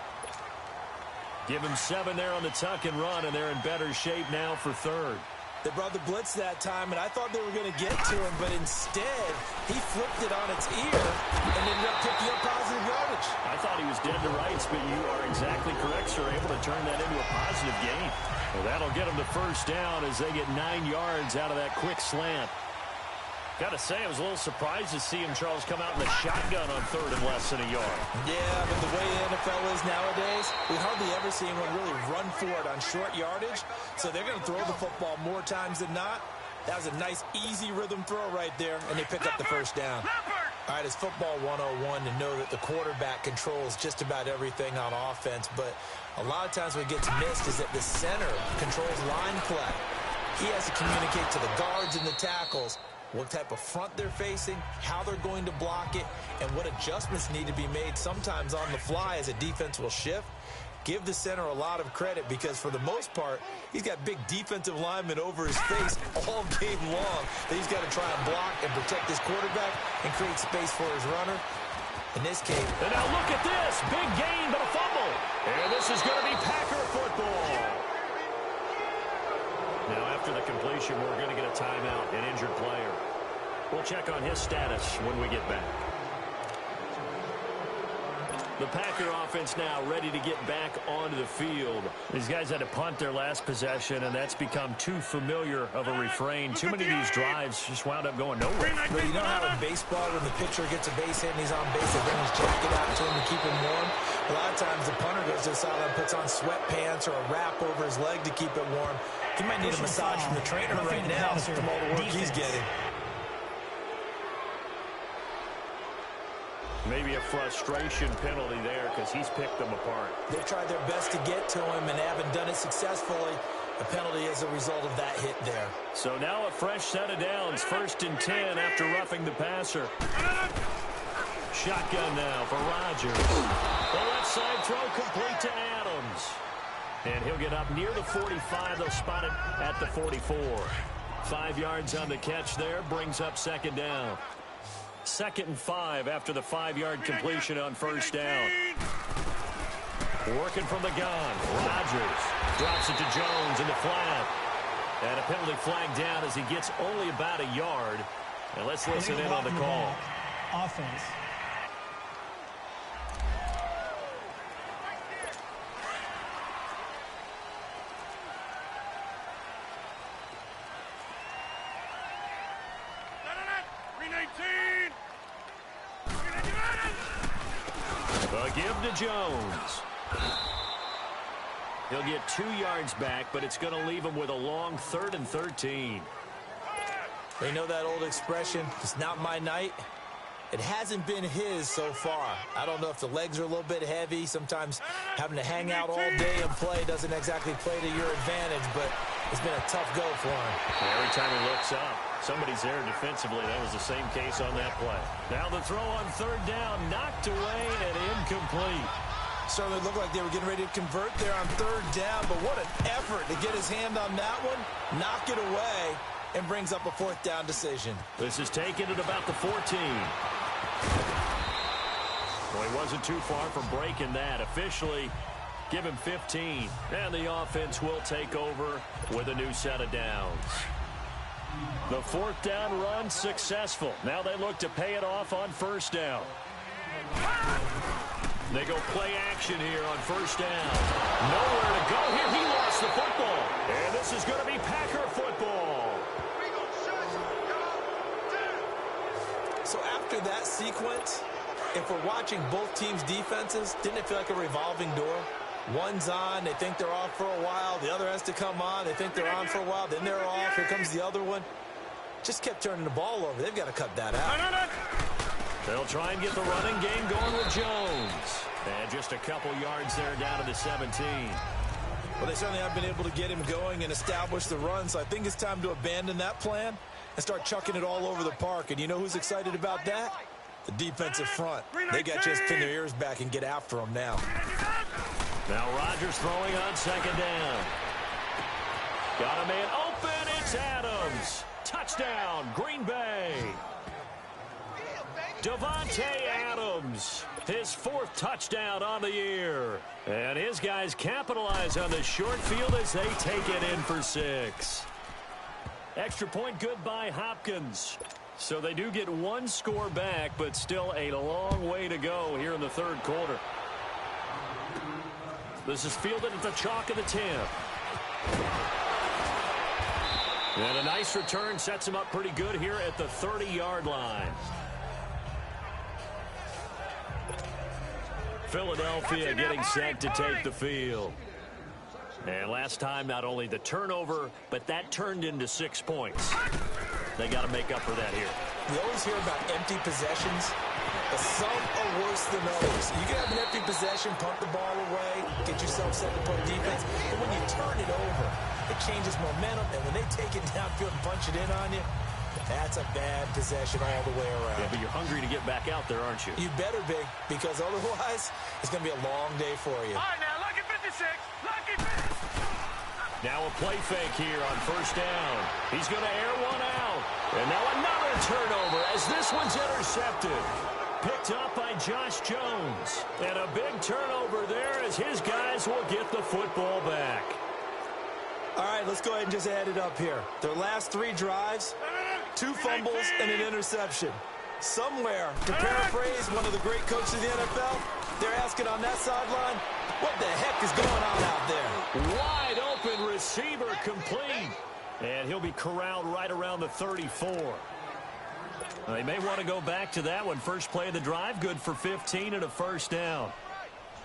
Give him 7 there on the tuck and run, and they're in better shape now for 3rd. They brought the blitz that time, and I thought they were going to get to him, but instead, he flipped it on its ear and ended up picking up positive yardage. I thought he was dead to rights, but you are exactly correct, sir. Able to turn that into a positive gain. Well, that'll get them the 1st down as they get 9 yards out of that quick slant. Got to say, I was a little surprised to see him, Charles, come out in the shotgun on 3rd and less than a yard. Yeah, but the way the NFL is nowadays, we hardly ever see anyone really run for it on short yardage. So they're going to throw the football more times than not. That was a nice, easy rhythm throw right there, and they pick up the 1st down. All right, it's football 101 to know that the quarterback controls just about everything on offense, but a lot of times what gets missed is that the center controls line play. He has to communicate to the guards and the tackles what type of front they're facing, how they're going to block it, and what adjustments need to be made sometimes on the fly as a defense will shift. Give the center a lot of credit because for the most part, he's got big defensive linemen over his face all game long that he's got to try and block and protect his quarterback and create space for his runner. In this case. And now look at this. Big gain, but a fumble. And this is going to be Packer football. Now, after the completion, we're going to get a timeout, an injured player. We'll check on his status when we get back. The Packer offense now ready to get back onto the field. These guys had to punt their last possession, and that's become too familiar of a refrain. Too many of these drives just wound up going nowhere. But you know how in baseball, when the pitcher gets a base hit and he's on base, they bring his jacket out to him to keep him warm? A lot of times the punter goes to the sideline, puts on sweatpants or a wrap over his leg to keep it warm. He might need a massage from the trainer right now from all the work he's getting. Maybe a frustration penalty there because he's picked them apart. They've tried their best to get to him and haven't done it successfully. A penalty as a result of that hit there. So now a fresh set of downs. 1st and 10 after roughing the passer. Shotgun now for Rodgers. The left side throw complete to Adams. And he'll get up near the 45. They'll spot it at the 44. 5 yards on the catch there. Brings up 2nd down. 2nd and 5 after the 5-yard completion on 1st down. Working from the gun. Rodgers drops it to Jones in the flat. And a penalty flag down as he gets only about a yard. And let's listen in on the call. Offense. The give to Jones. He'll get 2 yards back, but it's going to leave him with a long 3rd and 13. They know that old expression, it's not my night. It hasn't been his so far. I don't know if the legs are a little bit heavy. Sometimes having to hang out all day and play doesn't exactly play to your advantage, but it's been a tough go for him. Every time he looks up, somebody's there defensively. That was the same case on that play. Now the throw on 3rd down, knocked away and incomplete. Certainly looked like they were getting ready to convert there on 3rd down, but what an effort to get his hand on that one, knock it away, and brings up a 4th down decision. This is taken at about the 14. Well, he wasn't too far from breaking that. Officially, give him 15. And the offense will take over with a new set of downs. The 4th down run successful. Now they look to pay it off on 1st down. They go play action here on 1st down. Nowhere to go here. He lost the football. And this is going to be Packer football. So after that sequence, if we're watching both teams' defenses, didn't it feel like a revolving door? One's on, they think they're off for a while. The other has to come on, they think they're on for a while. Then they're off, here comes the other one. Just kept turning the ball over. They've got to cut that out. They'll try and get the running game going with Jones. And just a couple yards there down to the 17. Well, they certainly have been able to get him going and establish the run, so I think it's time to abandon that plan and start chucking it all over the park. And you know who's excited about that? The defensive front. They got to just pin their ears back and get after them now. Now Rodgers throwing on 2nd down. Got a man open. It's Adams. Touchdown, Green Bay. Devontae Adams, his 4th touchdown on the year. And his guys capitalize on the short field as they take it in for 6. Extra point good by Hopkins. So they do get 1 score back, but still a long way to go here in the 3rd quarter. This is fielded at the chalk of the 10. And a nice return sets him up pretty good here at the 30-yard line. Philadelphia getting set to take the field. And last time, not only the turnover, but that turned into 6 points. They got to make up for that here. We always hear about empty possessions, but some are worse than others. You can have an empty possession, punt the ball away, get yourself set to play defense, but when you turn it over, it changes momentum, and when they take it downfield and punch it in on you, that's a bad possession all the way around. Yeah, but you're hungry to get back out there, aren't you? You better be, because otherwise, it's going to be a long day for you. All right, now, lucky 56. Lucky 56. Now a play fake here on 1st down. He's going to air one out. And now another turnover as this one's intercepted. Picked up by Josh Jones. And a big turnover there as his guys will get the football back. All right, let's go ahead and just add it up here. Their last 3 drives, 2 fumbles and an interception. Somewhere, to paraphrase one of the great coaches of the NFL, They're asking on that sideline, what the heck is going on out there? Wide open receiver complete. And he'll be corralled right around the 34. They may want to go back to that one. First play of the drive, good for 15 and a first down.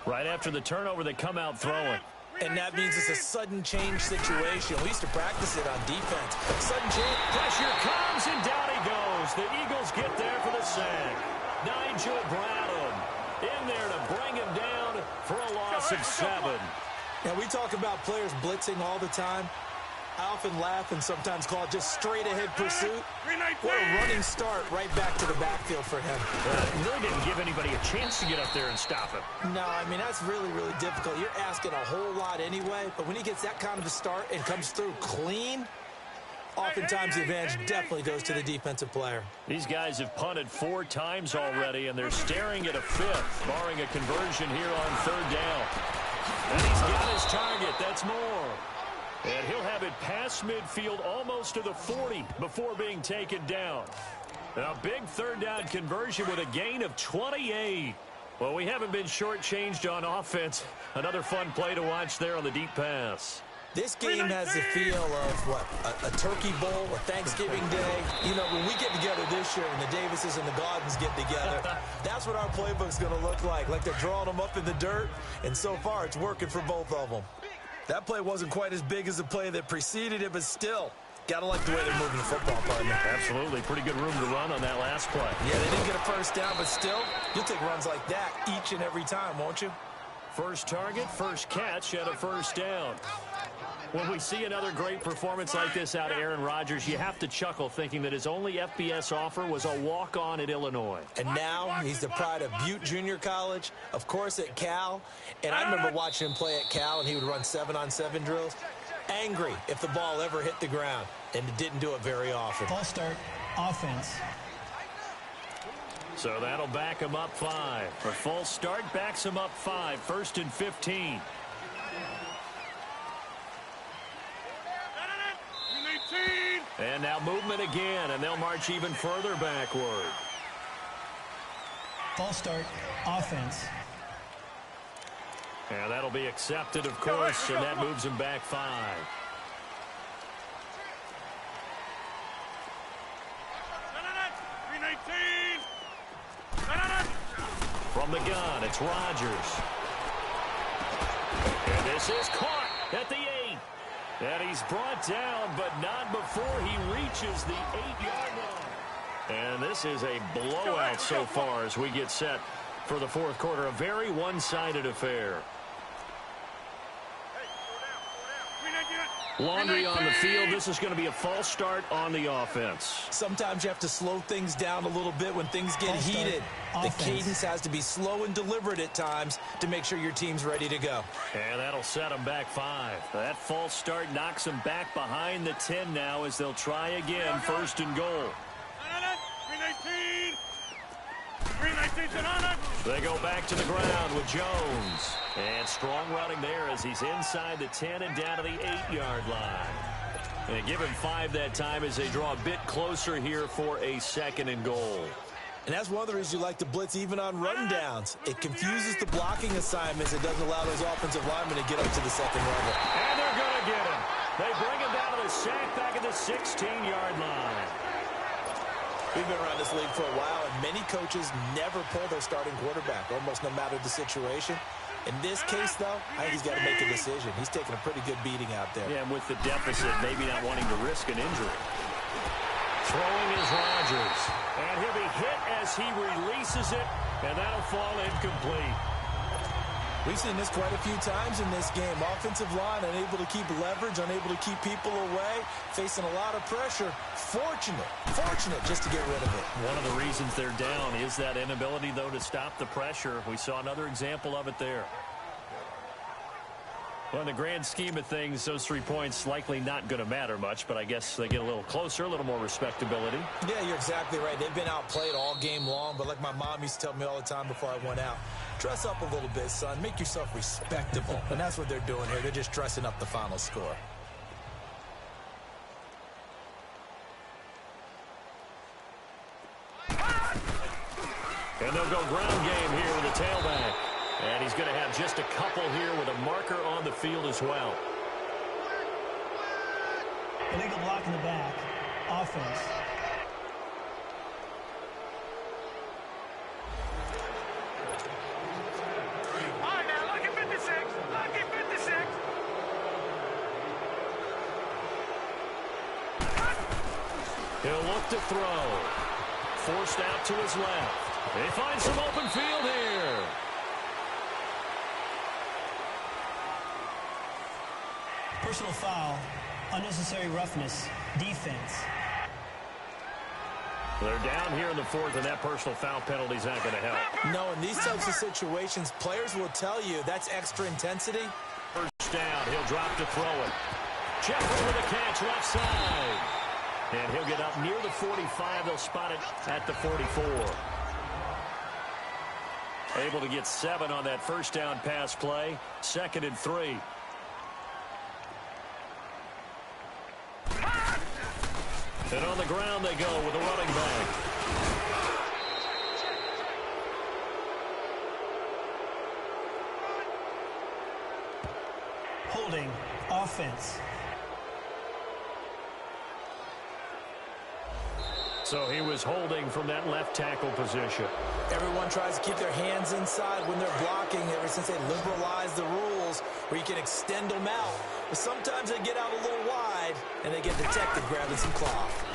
Right after the turnover, they come out throwing. And that means it's a sudden change situation. We used to practice it on defense. Sudden change. Pressure comes, and down he goes. The Eagles get there for the sack. Nigel Bradham in there to bring him down for a loss of 7. Now, we talk about players blitzing all the time. I often laugh and sometimes call it just straight-ahead pursuit. What a running start right back to the backfield for him. Really didn't give anybody a chance to get up there and stop him. No, I mean, that's really, really difficult. You're asking a whole lot anyway, but when he gets that kind of a start and comes through clean, oftentimes the advantage definitely goes to the defensive player. These guys have punted 4 times already, and they're staring at a 5th, barring a conversion here on 3rd down. And he's got his target. That's more. And he'll have it past midfield almost to the 40 before being taken down. A big 3rd down conversion with a gain of 28. Well, we haven't been shortchanged on offense. Another fun play to watch there on the deep pass. This game has the feel of, what, a turkey bowl, a Thanksgiving day. You know, when we get together this year and the Davises and the Gaudens get together, that's what our playbook's going to look like they're drawing them up in the dirt, and so far it's working for both of them. That play wasn't quite as big as the play that preceded it, but still, got to like the way they're moving the football, partner. Absolutely. Pretty good room to run on that last play. Yeah, they didn't get a first down, but still, you'll take runs like that each and every time, won't you? First target, first catch, and a first down. When we see another great performance like this out of Aaron Rodgers, you have to chuckle thinking that his only FBS offer was a walk-on at Illinois. And now he's the pride of Butte Junior College, of course at Cal. And I remember watching him play at Cal, and he would run 7-on-7 drills. Angry if the ball ever hit the ground, and it didn't do it very often. False start, offense. So that'll back him up 5. A false start backs him up 5. 1st and 15. And now movement again, and they'll march even further backward. False start, offense. And that'll be accepted, of course, and that moves him back 5. From the gun, it's Rodgers. And this is caught at the 8. And he's brought down, but not before he reaches the 8-yard line. And this is a blowout so far as we get set for the 4th quarter. A very one-sided affair. Laundry on the field. This is going to be a false start on the offense. Sometimes you have to slow things down a little bit when things get heated. The cadence has to be slow and deliberate at times to make sure your team's ready to go. And that'll set them back 5. That false start knocks them back behind the 10 now as they'll try again. 1st and goal. They go back to the ground with Jones. And strong running there as he's inside the 10 and down to the 8-yard line. And give him 5 that time as they draw a bit closer here for a 2nd and goal. And that's one of the reasons you like to blitz even on run downs. It confuses the blocking assignments. It doesn't allow those offensive linemen to get up to the 2nd level. And they're going to get him. They bring him down to the sack back at the 16-yard line. We've been around this league for a while, and many coaches never pull their starting quarterback, almost no matter the situation. In this case, though, I think he's got to make a decision. He's taking a pretty good beating out there. Yeah, and with the deficit, maybe not wanting to risk an injury. Throwing is Rodgers. And he'll be hit as he releases it, and that'll fall incomplete. We've seen this quite a few times in this game. Offensive line unable to keep leverage, unable to keep people away, facing a lot of pressure. Fortunate just to get rid of it. One of the reasons they're down is that inability, though, to stop the pressure. We saw another example of it there. Well, in the grand scheme of things, those 3 points likely not going to matter much, but I guess they get a little closer, a little more respectability. Yeah, you're exactly right. They've been outplayed all game long, but like my mom used to tell me all the time before I went out, dress up a little bit, son. Make yourself respectable. And that's what they're doing here. They're just dressing up the final score. And they'll go ground game here with the tailback. And he's going to have just a couple here with a marker on the field as well. Illegal block in the back. Offense. All right, now look at 56. Look at 56. He'll look to throw. Forced out to his left. They find some open field here. Personal foul. Unnecessary roughness. Defense. They're down here in the fourth, and that personal foul penalty is not going to help. No, in these types of situations, players will tell you that's extra intensity. First down, he'll drop to throw it. Jeffrey with a catch left side. And he'll get up near the 45. They'll spot it at the 44. Able to get 7 on that first down pass play. 2nd and 3. And on the ground they go with a running back. Holding. Offense. So he was holding from that left tackle position. Everyone tries to keep their hands inside when they're blocking ever since they liberalized the rules where you can extend them out. But sometimes they get out a little wide and they get detected grabbing some cloth.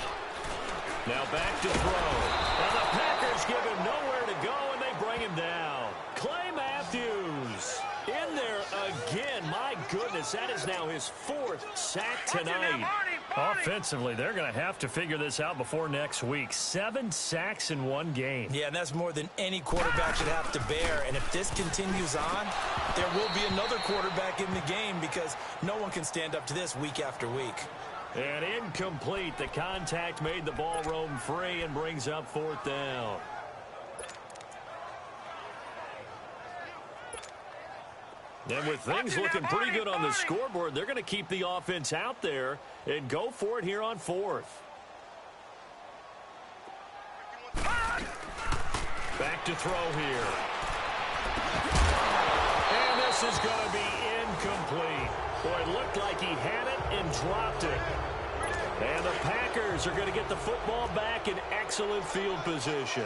Now back to throw. And the Packers give him nowhere to go and they bring him down. Clay Matthews in there again. My goodness, that is now his 4th sack tonight. Offensively, they're going to have to figure this out before next week. 7 sacks in one game. Yeah, and that's more than any quarterback should have to bear. And if this continues on, there will be another quarterback in the game because no one can stand up to this week after week. And incomplete. The contact made the ball roam free and brings up 4th down. And with things looking pretty good on the scoreboard, they're going to keep the offense out there and go for it here on 4th. Back to throw here. And this is going to be incomplete. Boy, it looked like he had it and dropped it. And the Packers are going to get the football back in excellent field position.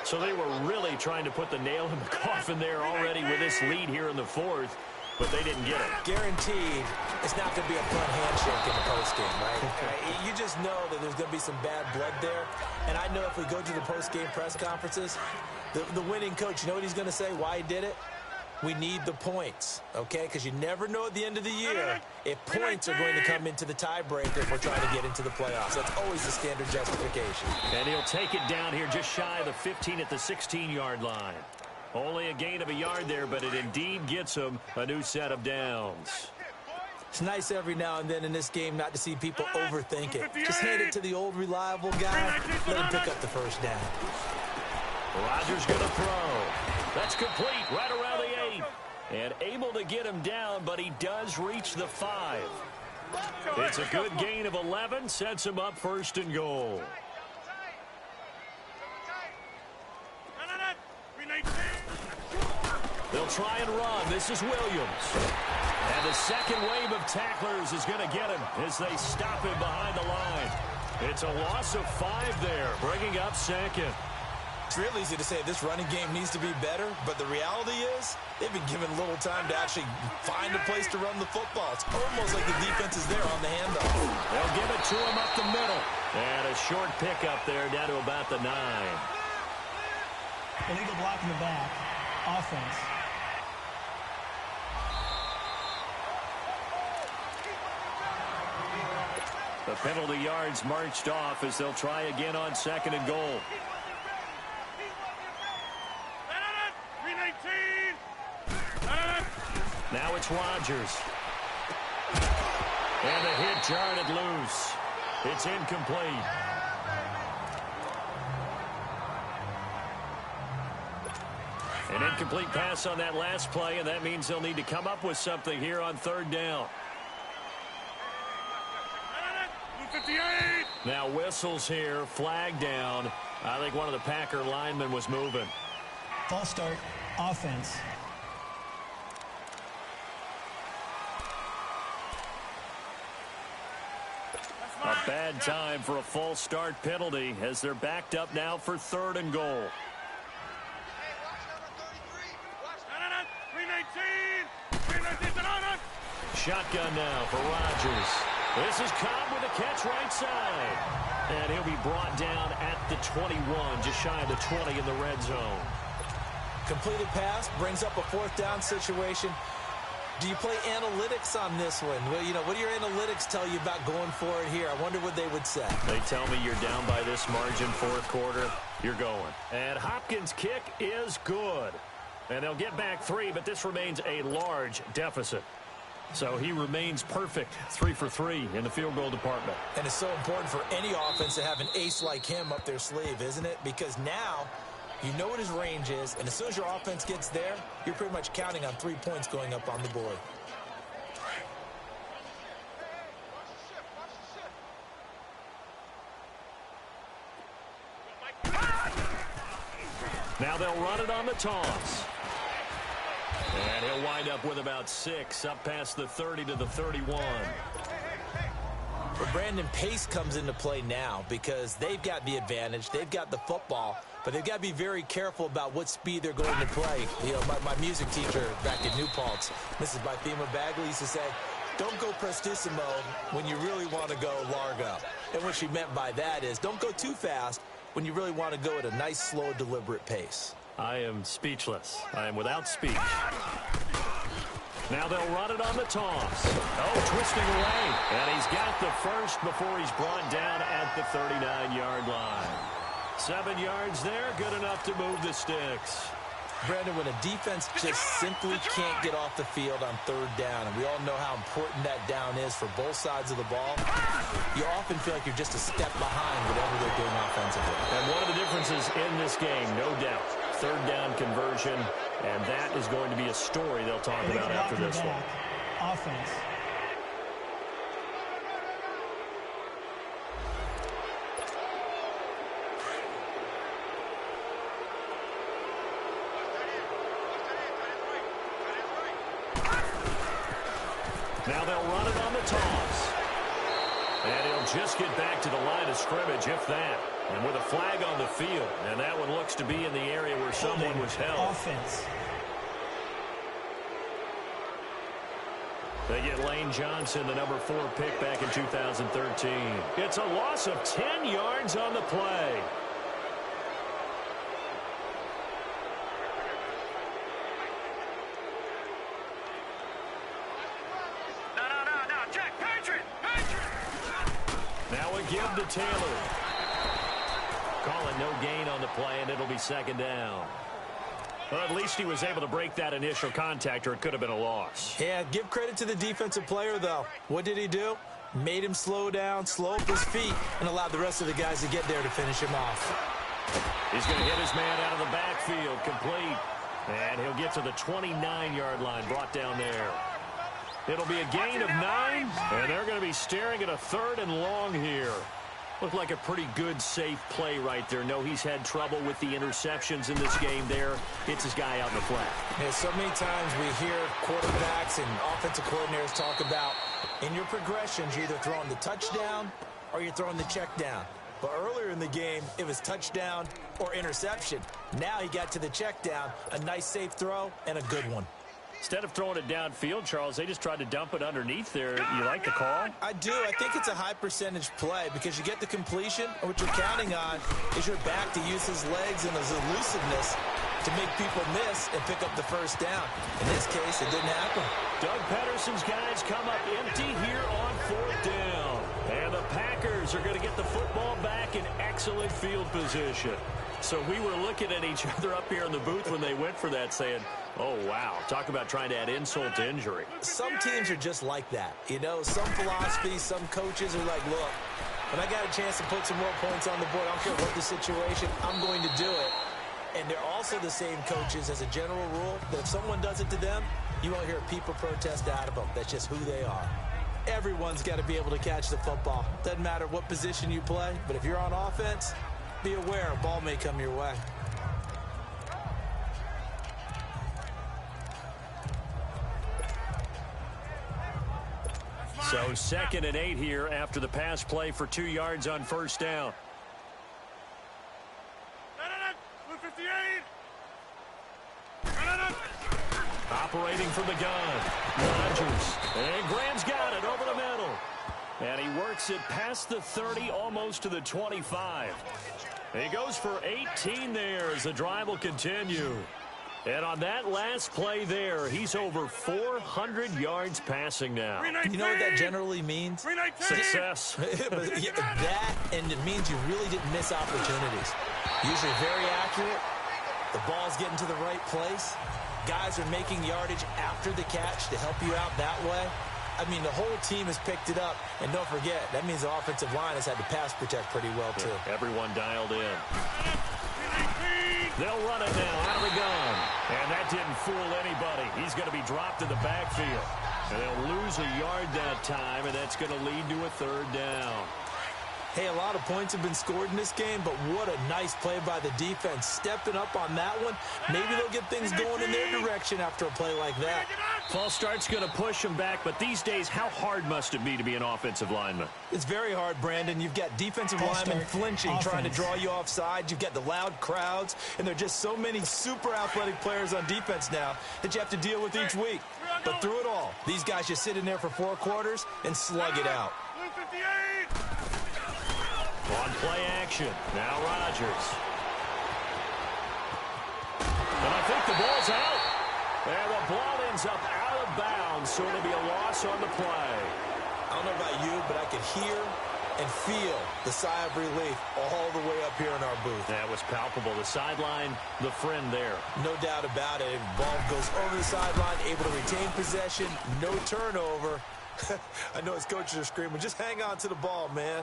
So they were really trying to put the nail in the coffin there already with this lead here in the 4th, but they didn't get it. Guaranteed it's not going to be a fun handshake in the postgame, right? You just know that there's going to be some bad blood there. And I know if we go to the postgame press conferences, the winning coach, you know what he's going to say, why he did it? We need the points, okay? Because you never know at the end of the year if points are going to come into the tiebreaker if we're trying to get into the playoffs. That's always the standard justification. And he'll take it down here just shy of the 15 at the 16-yard line. Only a gain of a yard there, but it indeed gets him a new set of downs. It's nice every now and then in this game not to see people overthink it. Just hand it to the old reliable guy, let him pick up the first down. Rodgers going to throw. That's complete right around the 8. And able to get him down, but he does reach the 5. It's a good gain of 11, sets him up 1st and goal. They'll try and run. This is Williams. And the second wave of tacklers is going to get him as they stop him behind the line. It's a loss of 5 there, bringing up 2nd. It's real easy to say this running game needs to be better, but the reality is they've been given little time to actually find a place to run the football. It's almost like the defense is there on the handoff. They'll give it to him up the middle. And a short pickup there down to about the 9. Illegal block in the back. Offense. The penalty yards marched off as they'll try again on 2nd and goal. Now it's Rodgers. And the hit jarred it loose. It's incomplete. An incomplete pass on that last play, and that means they'll need to come up with something here on 3rd down. Now whistles here, flag down. I think one of the Packer linemen was moving. False start. Offense. A bad time for a false start penalty as they're backed up now for 3rd and goal. Shotgun now for Rodgers. This is Cobb with a catch right side. And he'll be brought down at the 21, just shy of the 20 in the red zone. Completed pass brings up a 4th down situation. Do you play analytics on this one? Well, you know, what do your analytics tell you about going for it here? I wonder what they would say. They tell me you're down by this margin, 4th quarter, you're going. And Hopkins' kick is good. And they'll get back 3, but this remains a large deficit. So he remains perfect, 3 for 3 in the field goal department. And it's so important for any offense to have an ace like him up their sleeve, isn't it? Because now you know what his range is, and as soon as your offense gets there, you're pretty much counting on 3 points going up on the board. Now they'll run it on the toss. And he'll wind up with about 6, up past the 30 to the 31. But Brandon, pace comes into play now because they've got the advantage. They've got the football, but they've got to be very careful about what speed they're going to play. You know, my music teacher back in New Paltz, Mrs. Bythema Bagley, used to say, don't go prestissimo when you really want to go largo. And what she meant by that is don't go too fast when you really want to go at a nice, slow, deliberate pace. I am speechless. I am without speech. Now they'll run it on the toss. Oh, twisting away. And he's got the first before he's brought down at the 39-yard line. 7 yards there, good enough to move the sticks. Brandon, when a defense just simply can't get off the field on 3rd down, and we all know how important that down is for both sides of the ball, you often feel like you're just a step behind whatever they're doing offensively. And one of the differences in this game, no doubt, 3rd down conversion, and that is going to be a story they'll talk about after this one. Offense. Now they'll run it on the toss. And he'll just get back to the line of scrimmage, if that. And with a flag on the field. And that one looks to be in the area where someone was held. Offense. They get Lane Johnson, the number 4 pick back in 2013. It's a loss of 10 yards on the play. Now a give to Taylor. Call it no gain on the play, and it'll be 2nd down. Well, at least he was able to break that initial contact, or it could have been a loss. Yeah, give credit to the defensive player, though. What did he do? Made him slow down, slow up his feet, and allowed the rest of the guys to get there to finish him off. He's going to hit his man out of the backfield, complete. And he'll get to the 29-yard line, brought down there. It'll be a gain of 9, and they're going to be staring at a 3rd and long here. Looked like a pretty good, safe play right there. No, he's had trouble with the interceptions in this game there. Hits his guy out in the flat. Yeah, so many times we hear quarterbacks and offensive coordinators talk about in your progressions, you're either throwing the touchdown or you're throwing the check down. But earlier in the game, it was touchdown or interception. Now he got to the check down, a nice safe throw, and a good one. Instead of throwing it downfield, Charles, they just tried to dump it underneath there. You like the call? I do. I think it's a high percentage play because you get the completion, and what you're counting on is your back to use his legs and his elusiveness to make people miss and pick up the first down. In this case, it didn't happen. Doug Pedersen's guys come up empty here on 4th down. And the Packers are going to get the football back in excellent field position. So we were looking at each other up here in the booth when they went for that saying, oh, wow, talk about trying to add insult to injury. Some teams are just like that. You know, some philosophies, some coaches are like, look, when I got a chance to put some more points on the board, I don't care what the situation, I'm going to do it. And they're also the same coaches as a general rule that if someone does it to them, you won't hear a people protest out of them. That's just who they are. Everyone's got to be able to catch the football. Doesn't matter what position you play, but if you're on offense, be aware a ball may come your way. So 2nd and 8 here after the pass play for 2 yards on first down. Operating from the gun, Rodgers. And Graham's got it over the middle. And he works it past the 30, almost to the 25. He goes for 18 there as the drive will continue. And on that last play there, he's over 400 yards passing now. You know what that generally means? Success. That, and it means you really didn't miss opportunities. Usually very accurate. The ball's getting to the right place. Guys are making yardage after the catch to help you out that way. I mean, the whole team has picked it up. And don't forget, that means the offensive line has had to pass protect pretty well, too. Everyone dialed in. They'll run it now out of the gun. And that didn't fool anybody. He's going to be dropped in the backfield. And they'll lose a yard that time, and that's going to lead to a 3rd down. Hey, a lot of points have been scored in this game, but what a nice play by the defense. Stepping up on that one, maybe they'll get things going in their direction after a play like that. False start's going to push him back, but these days, how hard must it be to be an offensive lineman? It's very hard, Brandon. You've got defensive linemen flinching, trying to draw you offside. You've got the loud crowds, and there are just so many super athletic players on defense now that you have to deal with each week. But through it all, these guys just sit in there for 4 quarters and slug it out. On play action, now Rodgers. And I think the ball's out. And the ball ends up out of bounds, so it'll be a loss on the play. I don't know about you, but I could hear and feel the sigh of relief all the way up here in our booth. That was palpable. The sideline, the friend there. No doubt about it. Ball goes over the sideline, able to retain possession, no turnover. I know his coaches are screaming, just hang on to the ball, man.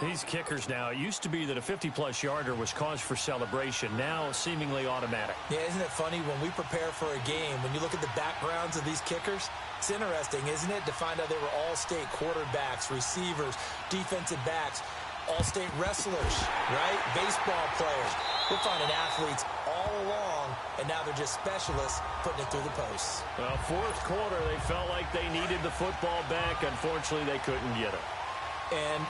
These kickers now, it used to be that a 50-plus yarder was cause for celebration. Now, seemingly automatic. Yeah, isn't it funny when we prepare for a game, when you look at the backgrounds of these kickers, it's interesting, isn't it, to find out they were all-state quarterbacks, receivers, defensive backs, all-state wrestlers, right? Baseball players. We're finding athletes all along, and now they're just specialists putting it through the posts. Well, 4th quarter, they felt like they needed the football back. Unfortunately, they couldn't get it. And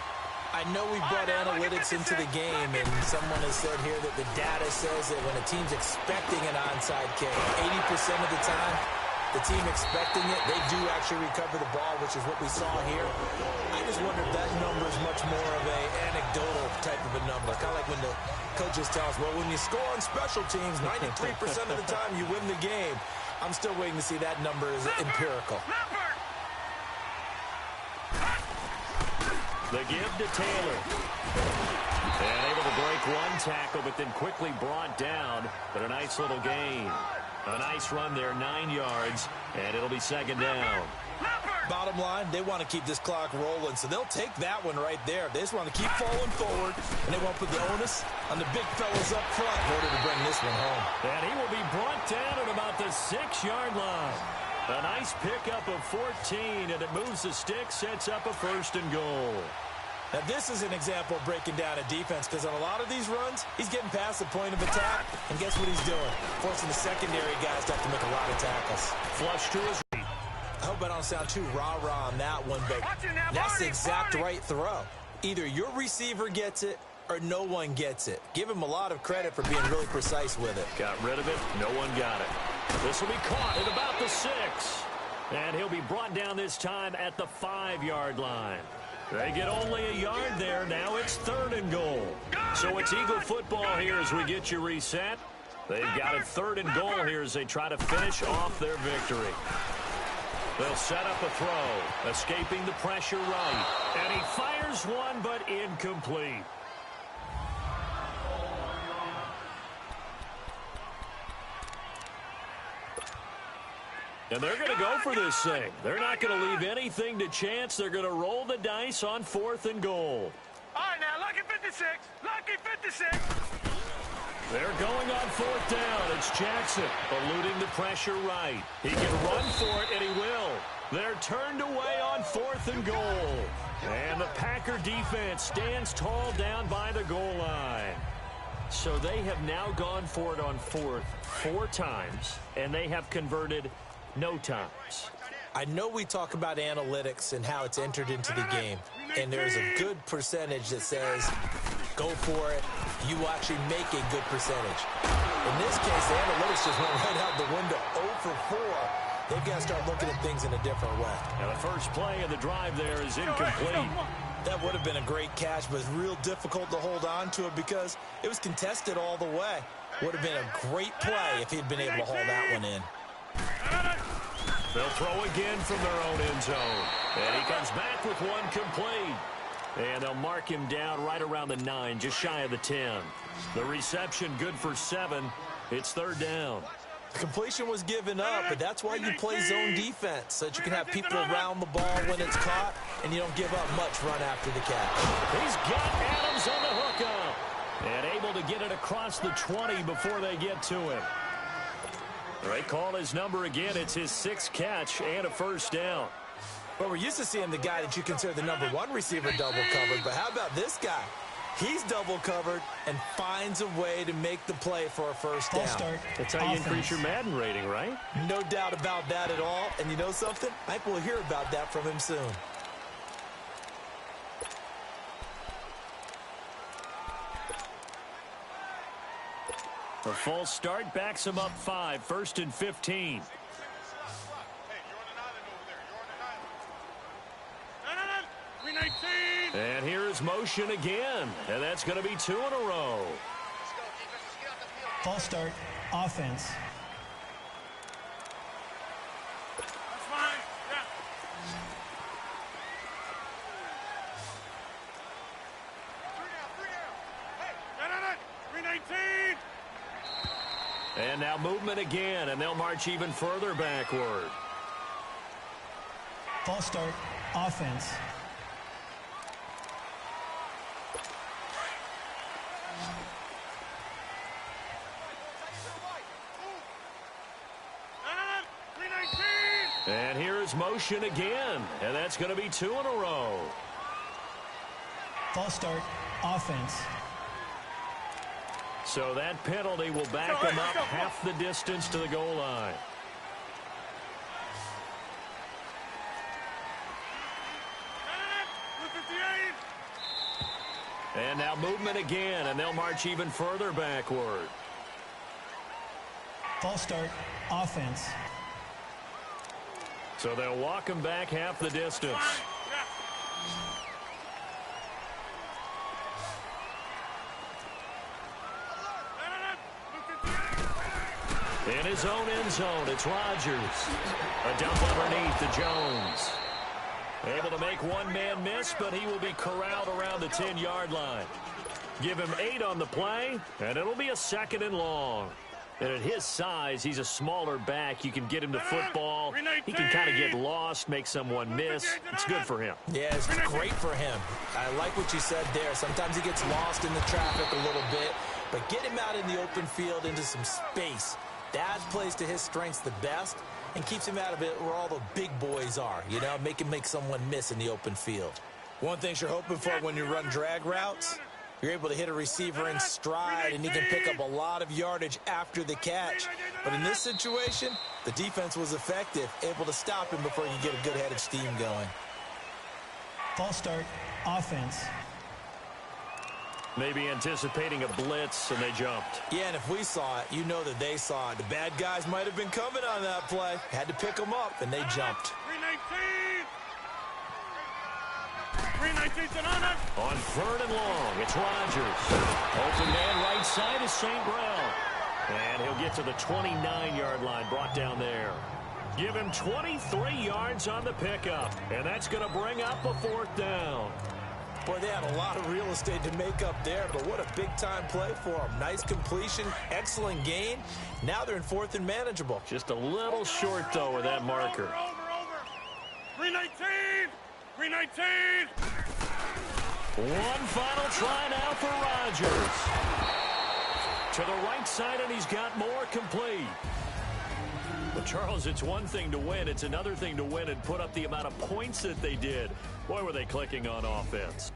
I know we brought analytics into the game, and someone has said here that the data says that when a team's expecting an onside kick, 80% of the time, the team expecting it, they do actually recover the ball, which is what we saw here. I just wonder if that number is much more of a anecdotal type of a number. Kind of like when the coaches tell us, well, when you score on special teams, 93% of the time you win the game. I'm still waiting to see that number is empirical. The give to Taylor. And able to break one tackle, but then quickly brought down. But a nice little gain. A nice run there, 9 yards, and it'll be 2nd down. Bottom line, they want to keep this clock rolling, so they'll take that one right there. They just want to keep falling forward, and they want to put the onus on the big fellas up front in order to bring this one home. And he will be brought down at about the 6-yard line. A nice pickup of 14, and it moves the stick, sets up a 1st and goal. Now, this is an example of breaking down a defense, because on a lot of these runs, he's getting past the point of attack, and guess what he's doing? Forcing the secondary guys to have to make a lot of tackles. Flush to his right. I hope I don't sound too rah-rah on that one, but that's the exact right throw. Either your receiver gets it, or no one gets it. Give him a lot of credit for being really precise with it. Got rid of it. No one got it. This will be caught at about the 6. And he'll be brought down this time at the 5-yard line. They get only a yard there. Now it's 3rd and goal. So it's Eagle football here as we get you reset. They've got it 3rd and goal here as they try to finish off their victory. They'll set up a throw, escaping the pressure right. And he fires one, but incomplete. And they're going to go for this thing. They're not going to leave anything to chance. They're going to roll the dice on 4th and goal. All right, now, lucky 56. Lucky 56. They're going on 4th down. It's Jackson eluding the pressure right. He can run for it, and he will. They're turned away on 4th and goal. And the Packer defense stands tall down by the goal line. So they have now gone for it on 4th 4 times, and they have converted no times. I know we talk about analytics and how it's entered into the game, and there's a good percentage that says go for it. You will actually make a good percentage. In this case, the analytics just went right out the window. 0 for 4. They've got to start looking at things in a different way. And the first play of the drive there is incomplete. That would have been a great catch, but it's real difficult to hold on to it because it was contested all the way. Would have been a great play if he'd been able to hold that one in. They'll throw again from their own end zone. And he comes back with one complete. And they'll mark him down right around the 9, just shy of the 10. The reception good for 7. It's third down. The completion was given up, but that's why you play zone defense, so that you can have people around the ball when it's caught, and you don't give up much run after the catch. He's got Adams on the hookup. And able to get it across the 20 before they get to him. They call his number again. It's his 6th catch and a first down. Well, we're used to seeing the guy that you consider the number 1 receiver double covered, but how about this guy? He's double covered and finds a way to make the play for a first down. That's how you increase your Madden rating, right? No doubt about that at all. And you know something? I think we'll hear about that from him soon. A false start backs him up 5, 1st and 15. And here's motion again, and that's going to be 2 in a row. False start, offense. That's fine. Yeah. Three down. Hey, 319. And now movement again, and they'll march even further backward. False start, offense. And here's motion again, and that's going to be 2 in a row. False start, offense. So that penalty will back him up half the distance to the goal line. And now movement again, and they'll march even further backward. False start, offense. So they'll walk him back half the distance. In his own end zone, it's Rodgers. A dump underneath to Jones. Able to make one man miss, but he will be corralled around the 10-yard line. Give him 8 on the play, and it'll be a 2nd and long. And at his size, he's a smaller back. You can get him to football. He can kind of get lost, make someone miss. It's good for him. Yeah, it's great for him. I like what you said there. Sometimes he gets lost in the traffic a little bit, but get him out in the open field into some space. That plays to his strengths the best and keeps him out of it where all the big boys are, you know, make him make someone miss in the open field. One thing you're hoping for when you run drag routes, you're able to hit a receiver in stride, and he can pick up a lot of yardage after the catch. But in this situation, the defense was effective, able to stop him before you get a good head of steam going. False start, offense. Maybe anticipating a blitz, and they jumped. Yeah, and if we saw it, you know that they saw it. The bad guys might have been coming on that play. Had to pick them up, and they jumped. 319's on 3rd and long, it's Rodgers. Open man right side is St. Brown. And he'll get to the 29-yard line, brought down there. Give him 23 yards on the pickup, and that's going to bring up a 4th down. Boy, they had a lot of real estate to make up there, but what a big-time play for them. Nice completion, excellent gain. Now they're in 4th and manageable. Just a little short, though, with that marker. Over. 319! 319! One final try now for Rodgers. To the right side, and he's got more complete. But, Charles, it's one thing to win. It's another thing to win and put up the amount of points that they did. Boy, were they clicking on offense.